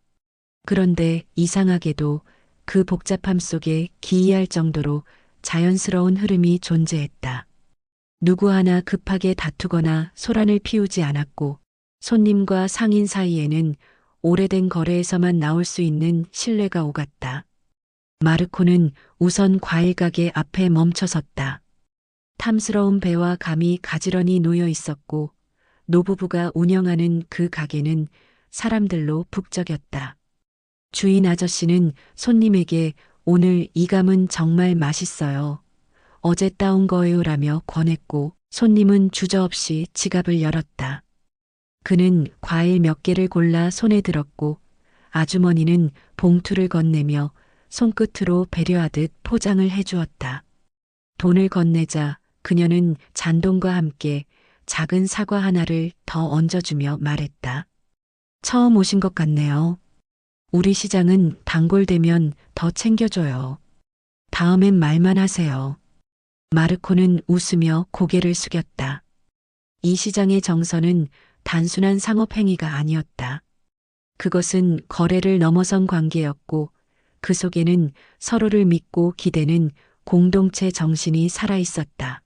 그런데 이상하게도 그 복잡함 속에 기이할 정도로 자연스러운 흐름이 존재했다. 누구 하나 급하게 다투거나 소란을 피우지 않았고 손님과 상인 사이에는 오래된 거래에서만 나올 수 있는 신뢰가 오갔다. 마르코는 우선 과일 가게 앞에 멈춰섰다. 탐스러운 배와 감이 가지런히 놓여 있었고 노부부가 운영하는 그 가게는 사람들로 북적였다. 주인 아저씨는 손님에게 오늘 이 감은 정말 맛있어요. 어제 따온 거예요라며 권했고 손님은 주저없이 지갑을 열었다. 그는 과일 몇 개를 골라 손에 들었고 아주머니는 봉투를 건네며 손끝으로 배려하듯 포장을 해주었다. 돈을 건네자 그녀는 잔돈과 함께 작은 사과 하나를 더 얹어주며 말했다. 처음 오신 것 같네요. 우리 시장은 단골되면 더 챙겨줘요. 다음엔 말만 하세요. 마르코는 웃으며 고개를 숙였다. 이 시장의 정서는 단순한 상업행위가 아니었다. 그것은 거래를 넘어선 관계였고 그 속에는 서로를 믿고 기대는 공동체 정신이 살아있었다.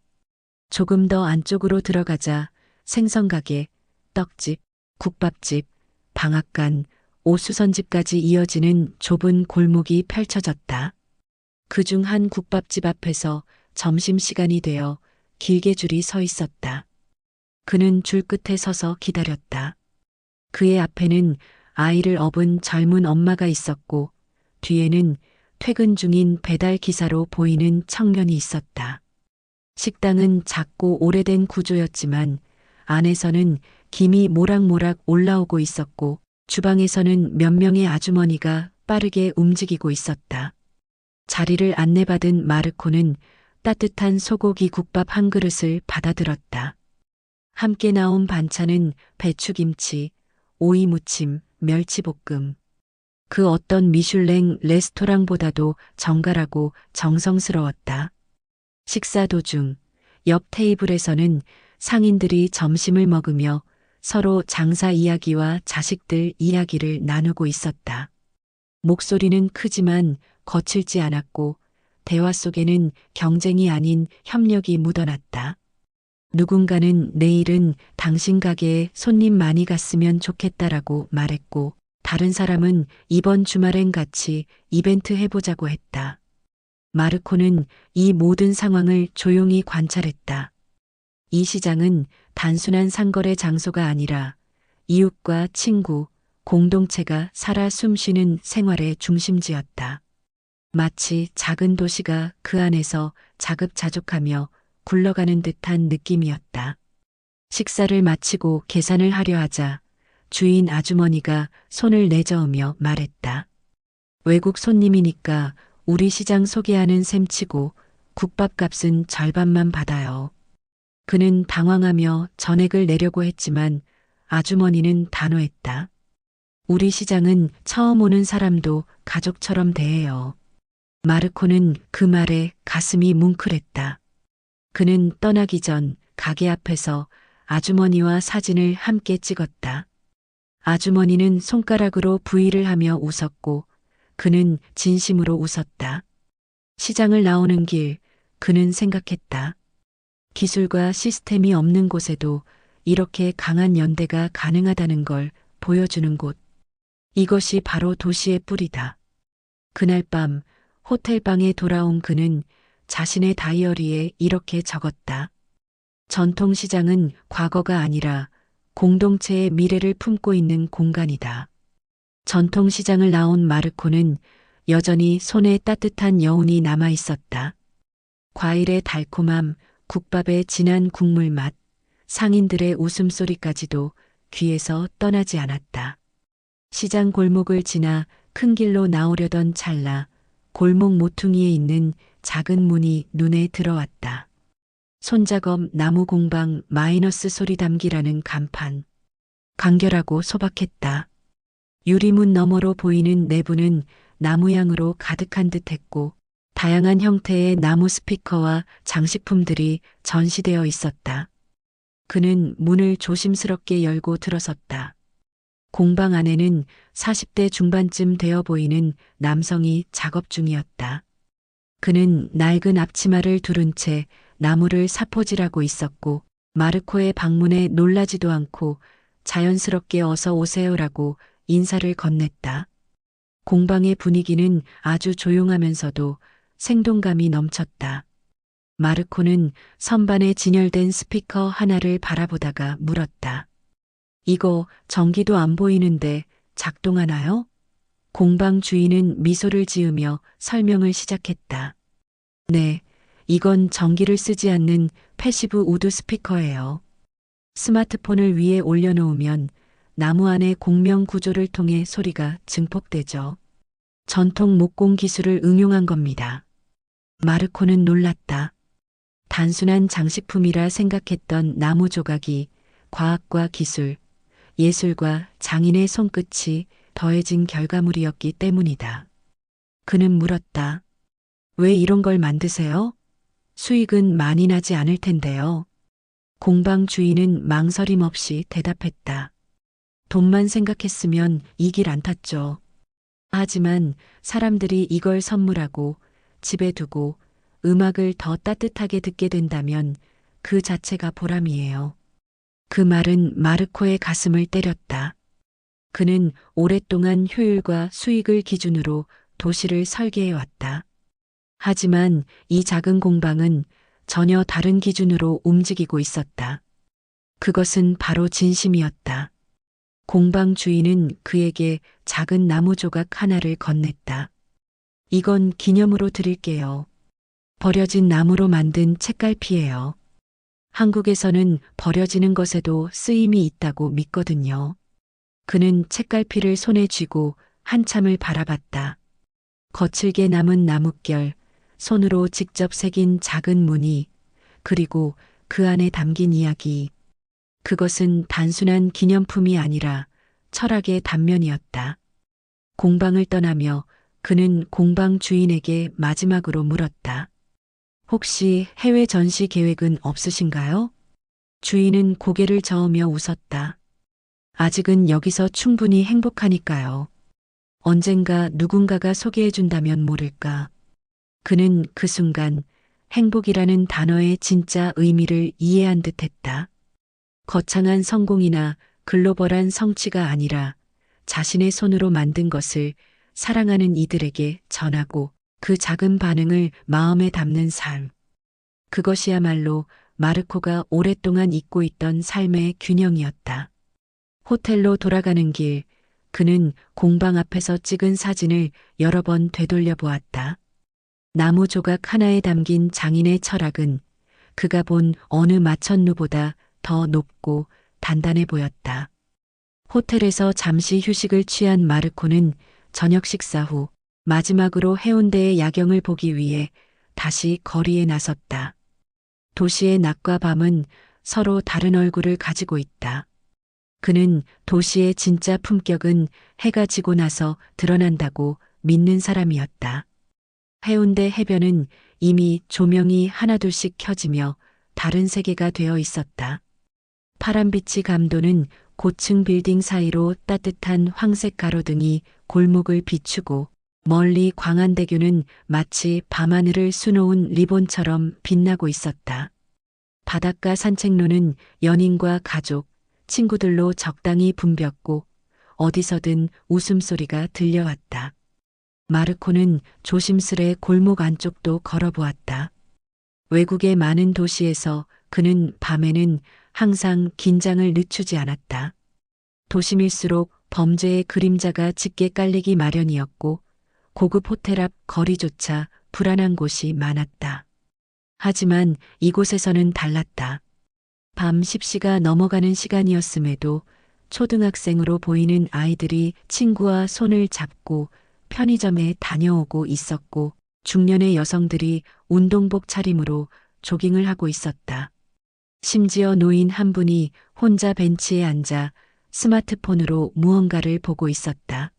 조금 더 안쪽으로 들어가자 생선가게, 떡집, 국밥집, 방앗간, 오수선집까지 이어지는 좁은 골목이 펼쳐졌다. 그중 한 국밥집 앞에서 점심시간이 되어 길게 줄이 서 있었다. 그는 줄 끝에 서서 기다렸다. 그의 앞에는 아이를 업은 젊은 엄마가 있었고 뒤에는 퇴근 중인 배달 기사로 보이는 청년이 있었다. 식당은 작고 오래된 구조였지만 안에서는 김이 모락모락 올라오고 있었고 주방에서는 몇 명의 아주머니가 빠르게 움직이고 있었다. 자리를 안내받은 마르코는 따뜻한 소고기 국밥 한 그릇을 받아들었다. 함께 나온 반찬은 배추김치, 오이무침, 멸치볶음. 그 어떤 미슐랭 레스토랑보다도 정갈하고 정성스러웠다. 식사 도중 옆 테이블에서는 상인들이 점심을 먹으며 서로 장사 이야기와 자식들 이야기를 나누고 있었다. 목소리는 크지만 거칠지 않았고 대화 속에는 경쟁이 아닌 협력이 묻어났다. 누군가는 내일은 당신 가게에 손님 많이 갔으면 좋겠다라고 말했고, 다른 사람은 이번 주말엔 같이 이벤트 해보자고 했다. 마르코는 이 모든 상황을 조용히 관찰했다. 이 시장은 단순한 상거래 장소가 아니라 이웃과 친구, 공동체가 살아 숨쉬는 생활의 중심지였다. 마치 작은 도시가 그 안에서 자급자족하며 굴러가는 듯한 느낌이었다. 식사를 마치고 계산을 하려 하자 주인 아주머니가 손을 내저으며 말했다. 외국 손님이니까 우리 시장 소개하는 셈치고 국밥값은 절반만 받아요. 그는 당황하며 전액을 내려고 했지만 아주머니는 단호했다. 우리 시장은 처음 오는 사람도 가족처럼 대해요. 마르코는 그 말에 가슴이 뭉클했다. 그는 떠나기 전 가게 앞에서 아주머니와 사진을 함께 찍었다. 아주머니는 손가락으로 V를 하며 웃었고 그는 진심으로 웃었다. 시장을 나오는 길 그는 생각했다. 기술과 시스템이 없는 곳에도 이렇게 강한 연대가 가능하다는 걸 보여주는 곳. 이것이 바로 도시의 뿌리다. 그날 밤 호텔방에 돌아온 그는 자신의 다이어리에 이렇게 적었다. 전통시장은 과거가 아니라 공동체의 미래를 품고 있는 공간이다. 전통시장을 나온 마르코는 여전히 손에 따뜻한 여운이 남아 있었다. 과일의 달콤함, 국밥의 진한 국물 맛, 상인들의 웃음소리까지도 귀에서 떠나지 않았다. 시장 골목을 지나 큰 길로 나오려던 찰나 골목 모퉁이에 있는 작은 문이 눈에 들어왔다. 손작업 나무공방 마이너스 소리 담기라는 간판. 간결하고 소박했다. 유리문 너머로 보이는 내부는 나무향으로 가득한 듯했고 다양한 형태의 나무 스피커와 장식품들이 전시되어 있었다. 그는 문을 조심스럽게 열고 들어섰다. 공방 안에는 40대 중반쯤 되어 보이는 남성이 작업 중이었다. 그는 낡은 앞치마를 두른 채 나무를 사포질하고 있었고 마르코의 방문에 놀라지도 않고 자연스럽게 어서 오세요라고 인사를 건넸다. 공방의 분위기는 아주 조용하면서도 생동감이 넘쳤다. 마르코는 선반에 진열된 스피커 하나를 바라보다가 물었다. 이거 전기도 안 보이는데 작동하나요? 공방 주인은 미소를 지으며 설명을 시작했다. 네, 이건 전기를 쓰지 않는 패시브 우드 스피커예요. 스마트폰을 위에 올려놓으면 나무 안의 공명 구조를 통해 소리가 증폭되죠. 전통 목공 기술을 응용한 겁니다. 마르코는 놀랐다. 단순한 장식품이라 생각했던 나무 조각이 과학과 기술, 예술과 장인의 손끝이 더해진 결과물이었기 때문이다. 그는 물었다. 왜 이런 걸 만드세요? 수익은 많이 나지 않을 텐데요. 공방 주인은 망설임 없이 대답했다. 돈만 생각했으면 이 길 안 탔죠. 하지만 사람들이 이걸 선물하고 집에 두고 음악을 더 따뜻하게 듣게 된다면 그 자체가 보람이에요. 그 말은 마르코의 가슴을 때렸다. 그는 오랫동안 효율과 수익을 기준으로 도시를 설계해왔다. 하지만 이 작은 공방은 전혀 다른 기준으로 움직이고 있었다. 그것은 바로 진심이었다. 공방 주인은 그에게 작은 나무 조각 하나를 건넸다. 이건 기념으로 드릴게요. 버려진 나무로 만든 책갈피예요. 한국에서는 버려지는 것에도 쓰임이 있다고 믿거든요. 그는 책갈피를 손에 쥐고 한참을 바라봤다. 거칠게 남은 나뭇결, 손으로 직접 새긴 작은 무늬, 그리고 그 안에 담긴 이야기. 그것은 단순한 기념품이 아니라 철학의 단면이었다. 공방을 떠나며 그는 공방 주인에게 마지막으로 물었다. 혹시 해외 전시 계획은 없으신가요? 주인은 고개를 저으며 웃었다. 아직은 여기서 충분히 행복하니까요. 언젠가 누군가가 소개해준다면 모를까. 그는 그 순간 행복이라는 단어의 진짜 의미를 이해한 듯 했다. 거창한 성공이나 글로벌한 성취가 아니라 자신의 손으로 만든 것을 사랑하는 이들에게 전하고 그 작은 반응을 마음에 담는 삶. 그것이야말로 마르코가 오랫동안 잊고 있던 삶의 균형이었다. 호텔로 돌아가는 길, 그는 공방 앞에서 찍은 사진을 여러 번 되돌려 보았다. 나무 조각 하나에 담긴 장인의 철학은 그가 본 어느 마천루보다 더 높고 단단해 보였다. 호텔에서 잠시 휴식을 취한 마르코는 저녁 식사 후 마지막으로 해운대의 야경을 보기 위해 다시 거리에 나섰다. 도시의 낮과 밤은 서로 다른 얼굴을 가지고 있다. 그는 도시의 진짜 품격은 해가 지고 나서 드러난다고 믿는 사람이었다. 해운대 해변은 이미 조명이 하나둘씩 켜지며 다른 세계가 되어 있었다. 파란빛이 감도는 고층 빌딩 사이로 따뜻한 황색 가로등이 골목을 비추고 멀리 광안대교는 마치 밤하늘을 수놓은 리본처럼 빛나고 있었다. 바닷가 산책로는 연인과 가족, 친구들로 적당히 붐볐고 어디서든 웃음소리가 들려왔다. 마르코는 조심스레 골목 안쪽도 걸어보았다. 외국의 많은 도시에서 그는 밤에는 항상 긴장을 늦추지 않았다. 도심일수록 범죄의 그림자가 짙게 깔리기 마련이었고 고급 호텔 앞 거리조차 불안한 곳이 많았다. 하지만 이곳에서는 달랐다. 밤 10시가 넘어가는 시간이었음에도 초등학생으로 보이는 아이들이 친구와 손을 잡고 편의점에 다녀오고 있었고 중년의 여성들이 운동복 차림으로 조깅을 하고 있었다. 심지어 노인 한 분이 혼자 벤치에 앉아 스마트폰으로 무언가를 보고 있었다.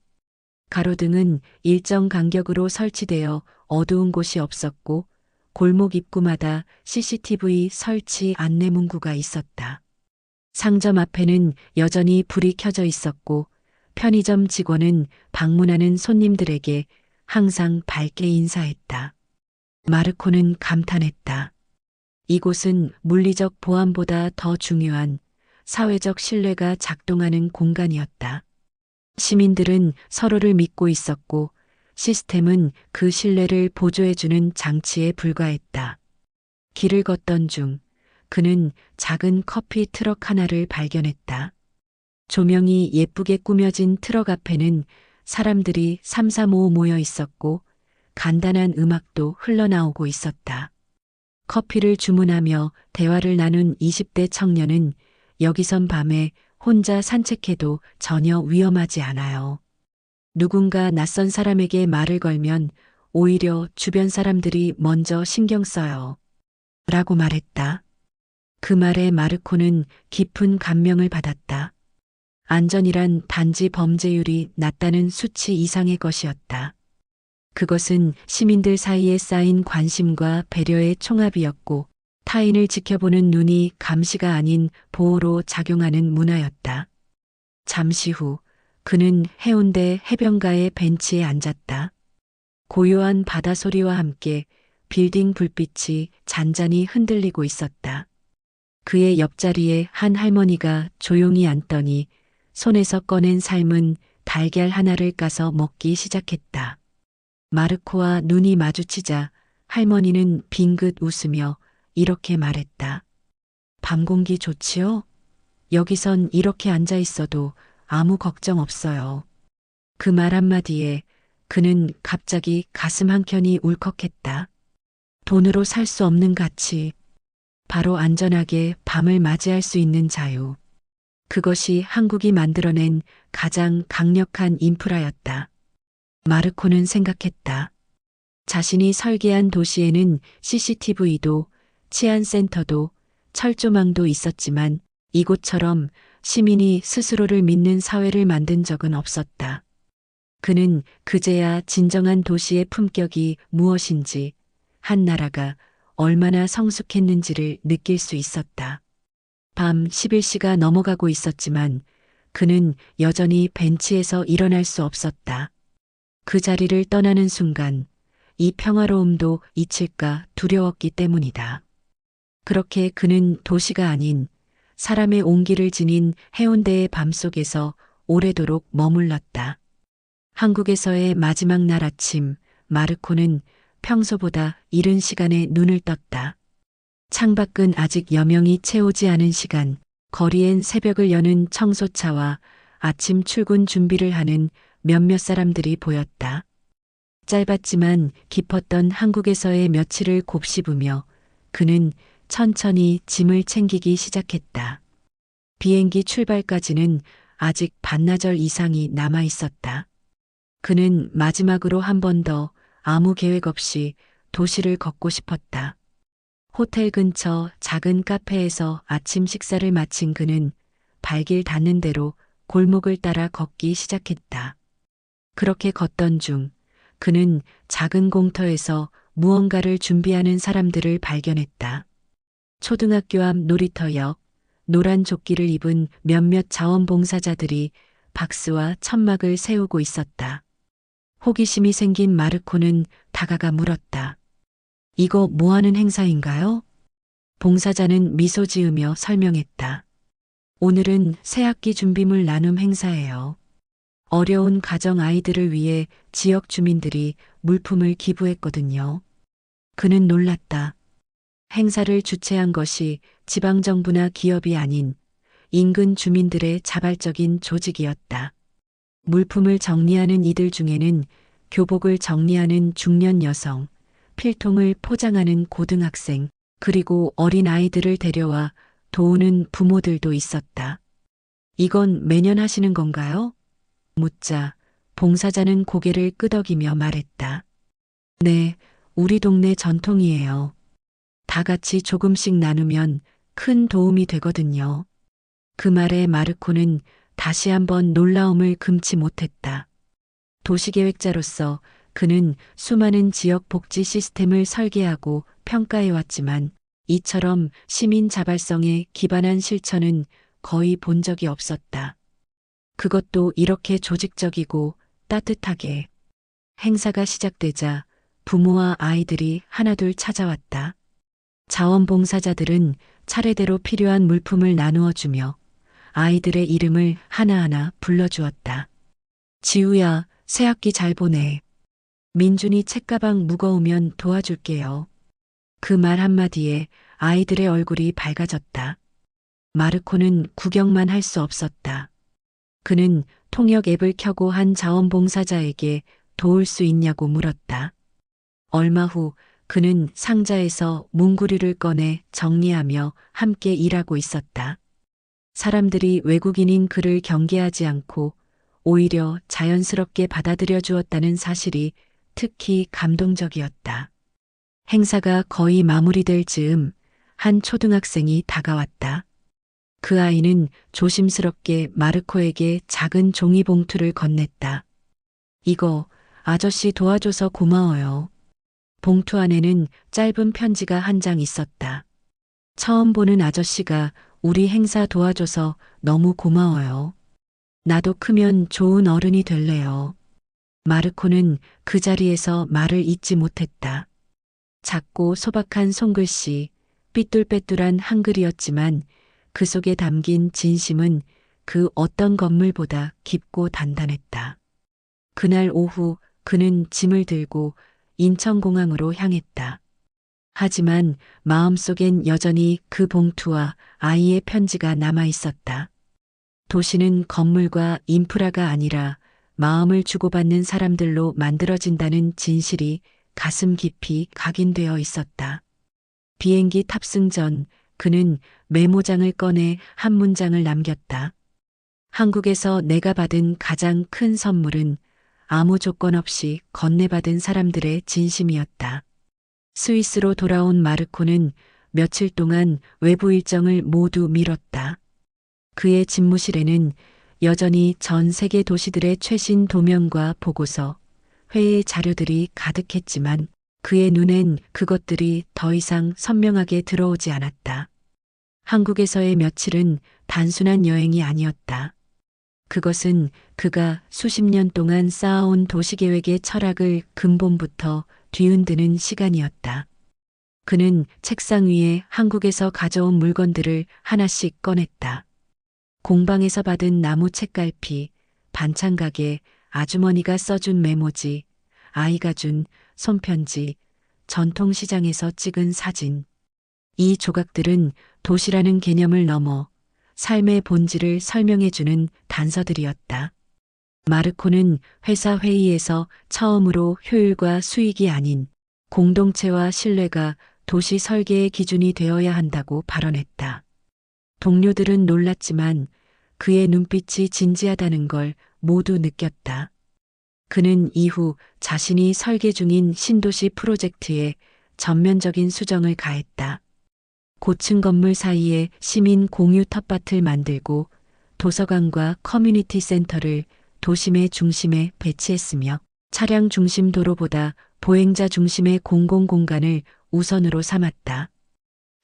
가로등은 일정 간격으로 설치되어 어두운 곳이 없었고 골목 입구마다 CCTV 설치 안내 문구가 있었다. 상점 앞에는 여전히 불이 켜져 있었고 편의점 직원은 방문하는 손님들에게 항상 밝게 인사했다. 마르코는 감탄했다. 이곳은 물리적 보안보다 더 중요한 사회적 신뢰가 작동하는 공간이었다. 시민들은 서로를 믿고 있었고 시스템은 그 신뢰를 보조해주는 장치에 불과했다. 길을 걷던 중 그는 작은 커피 트럭 하나를 발견했다. 조명이 예쁘게 꾸며진 트럭 앞에는 사람들이 삼삼오오 모여 있었고 간단한 음악도 흘러나오고 있었다. 커피를 주문하며 대화를 나눈 20대 청년은 여기선 밤에 혼자 산책해도 전혀 위험하지 않아요. 누군가 낯선 사람에게 말을 걸면 오히려 주변 사람들이 먼저 신경 써요. 라고 말했다. 그 말에 마르코는 깊은 감명을 받았다. 안전이란 단지 범죄율이 낮다는 수치 이상의 것이었다. 그것은 시민들 사이에 쌓인 관심과 배려의 총합이었고 타인을 지켜보는 눈이 감시가 아닌 보호로 작용하는 문화였다. 잠시 후 그는 해운대 해변가의 벤치에 앉았다. 고요한 바다 소리와 함께 빌딩 불빛이 잔잔히 흔들리고 있었다. 그의 옆자리에 한 할머니가 조용히 앉더니 손에서 꺼낸 삶은 달걀 하나를 까서 먹기 시작했다. 마르코와 눈이 마주치자 할머니는 빙긋 웃으며 이렇게 말했다. 밤 공기 좋지요? 여기선 이렇게 앉아 있어도 아무 걱정 없어요. 그 말 한마디에 그는 갑자기 가슴 한켠이 울컥했다. 돈으로 살 수 없는 가치. 바로 안전하게 밤을 맞이할 수 있는 자유. 그것이 한국이 만들어낸 가장 강력한 인프라였다. 마르코는 생각했다. 자신이 설계한 도시에는 CCTV도 치안센터도 철조망도 있었지만 이곳처럼 시민이 스스로를 믿는 사회를 만든 적은 없었다. 그는 그제야 진정한 도시의 품격이 무엇인지, 한 나라가 얼마나 성숙했는지를 느낄 수 있었다. 밤 11시가 넘어가고 있었지만 그는 여전히 벤치에서 일어날 수 없었다. 그 자리를 떠나는 순간 이 평화로움도 잊힐까 두려웠기 때문이다. 그렇게 그는 도시가 아닌 사람의 온기를 지닌 해운대의 밤속에서 오래도록 머물렀다. 한국에서의 마지막 날 아침, 마르코는 평소보다 이른 시간에 눈을 떴다. 창밖은 아직 여명이 채우지 않은 시간, 거리엔 새벽을 여는 청소차와 아침 출근 준비를 하는 몇몇 사람들이 보였다. 짧았지만 깊었던 한국에서의 며칠을 곱씹으며 그는 천천히 짐을 챙기기 시작했다. 비행기 출발까지는 아직 반나절 이상이 남아 있었다. 그는 마지막으로 한 번 더 아무 계획 없이 도시를 걷고 싶었다. 호텔 근처 작은 카페에서 아침 식사를 마친 그는 발길 닿는 대로 골목을 따라 걷기 시작했다. 그렇게 걷던 중 그는 작은 공터에서 무언가를 준비하는 사람들을 발견했다. 초등학교 앞 놀이터역, 노란 조끼를 입은 몇몇 자원봉사자들이 박스와 천막을 세우고 있었다. 호기심이 생긴 마르코는 다가가 물었다. 이거 뭐 하는 행사인가요? 봉사자는 미소 지으며 설명했다. 오늘은 새학기 준비물 나눔 행사예요. 어려운 가정 아이들을 위해 지역 주민들이 물품을 기부했거든요. 그는 놀랐다. 행사를 주최한 것이 지방정부나 기업이 아닌 인근 주민들의 자발적인 조직이었다. 물품을 정리하는 이들 중에는 교복을 정리하는 중년 여성, 필통을 포장하는 고등학생, 그리고 어린 아이들을 데려와 도우는 부모들도 있었다. 이건 매년 하시는 건가요? 묻자 봉사자는 고개를 끄덕이며 말했다. 네, 우리 동네 전통이에요. 다 같이 조금씩 나누면 큰 도움이 되거든요. 그 말에 마르코는 다시 한번 놀라움을 금치 못했다. 도시계획자로서 그는 수많은 지역 복지 시스템을 설계하고 평가해왔지만 이처럼 시민 자발성에 기반한 실천은 거의 본 적이 없었다. 그것도 이렇게 조직적이고 따뜻하게. 행사가 시작되자 부모와 아이들이 하나둘 찾아왔다. 자원봉사자들은 차례대로 필요한 물품을 나누어 주며 아이들의 이름을 하나하나 불러주었다. 지우야, 새학기 잘 보내. 민준이 책가방 무거우면 도와줄게요. 그 말 한마디에 아이들의 얼굴이 밝아졌다. 마르코는 구경만 할 수 없었다. 그는 통역 앱을 켜고 한 자원봉사자에게 도울 수 있냐고 물었다. 얼마 후 그는 상자에서 뭉구리를 꺼내 정리하며 함께 일하고 있었다. 사람들이 외국인인 그를 경계하지 않고 오히려 자연스럽게 받아들여 주었다는 사실이 특히 감동적이었다. 행사가 거의 마무리될 즈음 한 초등학생이 다가왔다. 그 아이는 조심스럽게 마르코에게 작은 종이봉투를 건넸다. 이거 아저씨 도와줘서 고마워요. 봉투 안에는 짧은 편지가 한 장 있었다. 처음 보는 아저씨가 우리 행사 도와줘서 너무 고마워요. 나도 크면 좋은 어른이 될래요. 마르코는 그 자리에서 말을 잇지 못했다. 작고 소박한 손글씨, 삐뚤빼뚤한 한글이었지만 그 속에 담긴 진심은 그 어떤 건물보다 깊고 단단했다. 그날 오후 그는 짐을 들고 인천공항으로 향했다. 하지만 마음속엔 여전히 그 봉투와 아이의 편지가 남아 있었다. 도시는 건물과 인프라가 아니라 마음을 주고받는 사람들로 만들어진다는 진실이 가슴 깊이 각인되어 있었다. 비행기 탑승 전 그는 메모장을 꺼내 한 문장을 남겼다. 한국에서 내가 받은 가장 큰 선물은 아무 조건 없이 건네받은 사람들의 진심이었다. 스위스로 돌아온 마르코는 며칠 동안 외부 일정을 모두 미뤘다. 그의 집무실에는 여전히 전 세계 도시들의 최신 도면과 보고서, 회의 자료들이 가득했지만 그의 눈엔 그것들이 더 이상 선명하게 들어오지 않았다. 한국에서의 며칠은 단순한 여행이 아니었다. 그것은 그가 수십 년 동안 쌓아온 도시계획의 철학을 근본부터 뒤흔드는 시간이었다. 그는 책상 위에 한국에서 가져온 물건들을 하나씩 꺼냈다. 공방에서 받은 나무 책갈피, 반찬 가게, 아주머니가 써준 메모지, 아이가 준 손편지, 전통시장에서 찍은 사진. 이 조각들은 도시라는 개념을 넘어 삶의 본질을 설명해주는 단서들이었다. 마르코는 회사 회의에서 처음으로 효율과 수익이 아닌 공동체와 신뢰가 도시 설계의 기준이 되어야 한다고 발언했다. 동료들은 놀랐지만 그의 눈빛이 진지하다는 걸 모두 느꼈다. 그는 이후 자신이 설계 중인 신도시 프로젝트에 전면적인 수정을 가했다. 고층 건물 사이에 시민 공유 텃밭을 만들고 도서관과 커뮤니티 센터를 도심의 중심에 배치했으며 차량 중심 도로보다 보행자 중심의 공공공간을 우선으로 삼았다.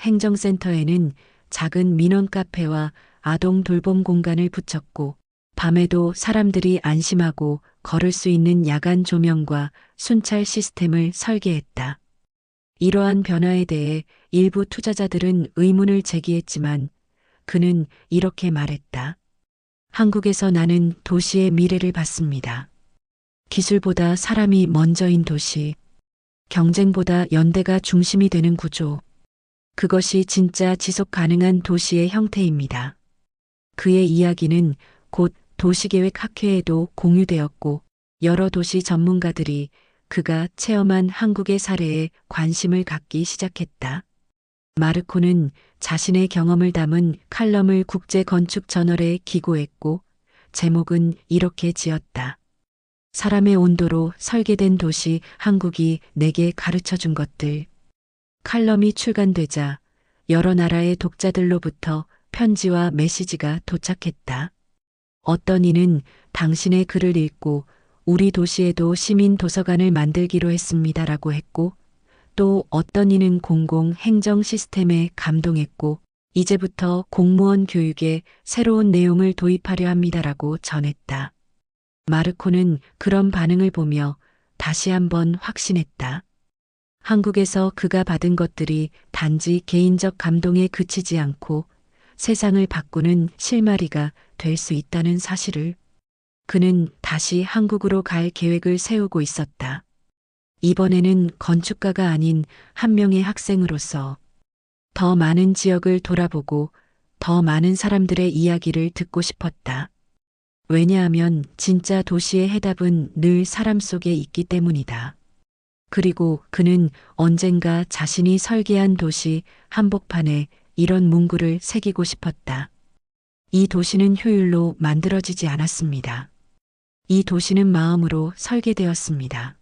행정센터에는 작은 민원 카페와 아동 돌봄 공간을 붙였고 밤에도 사람들이 안심하고 걸을 수 있는 야간 조명과 순찰 시스템을 설계했다. 이러한 변화에 대해 일부 투자자들은 의문을 제기했지만 그는 이렇게 말했다. 한국에서 나는 도시의 미래를 봤습니다. 기술보다 사람이 먼저인 도시, 경쟁보다 연대가 중심이 되는 구조. 그것이 진짜 지속 가능한 도시의 형태입니다. 그의 이야기는 곧 도시계획 학회에도 공유되었고 여러 도시 전문가들이 그가 체험한 한국의 사례에 관심을 갖기 시작했다. 마르코는 자신의 경험을 담은 칼럼을 국제건축저널에 기고했고 제목은 이렇게 지었다. 사람의 온도로 설계된 도시 한국이 내게 가르쳐준 것들. 칼럼이 출간되자 여러 나라의 독자들로부터 편지와 메시지가 도착했다. 어떤 이는 당신의 글을 읽고 우리 도시에도 시민 도서관을 만들기로 했습니다라고 했고 또 어떤 이는 공공 행정 시스템에 감동했고 이제부터 공무원 교육에 새로운 내용을 도입하려 합니다라고 전했다. 마르코는 그런 반응을 보며 다시 한번 확신했다. 한국에서 그가 받은 것들이 단지 개인적 감동에 그치지 않고 세상을 바꾸는 실마리가 될 수 있다는 사실을. 그는 다시 한국으로 갈 계획을 세우고 있었다. 이번에는 건축가가 아닌 한 명의 학생으로서 더 많은 지역을 돌아보고 더 많은 사람들의 이야기를 듣고 싶었다. 왜냐하면 진짜 도시의 해답은 늘 사람 속에 있기 때문이다. 그리고 그는 언젠가 자신이 설계한 도시 한복판에 이런 문구를 새기고 싶었다. 이 도시는 효율로 만들어지지 않았습니다. 이 도시는 마음으로 설계되었습니다.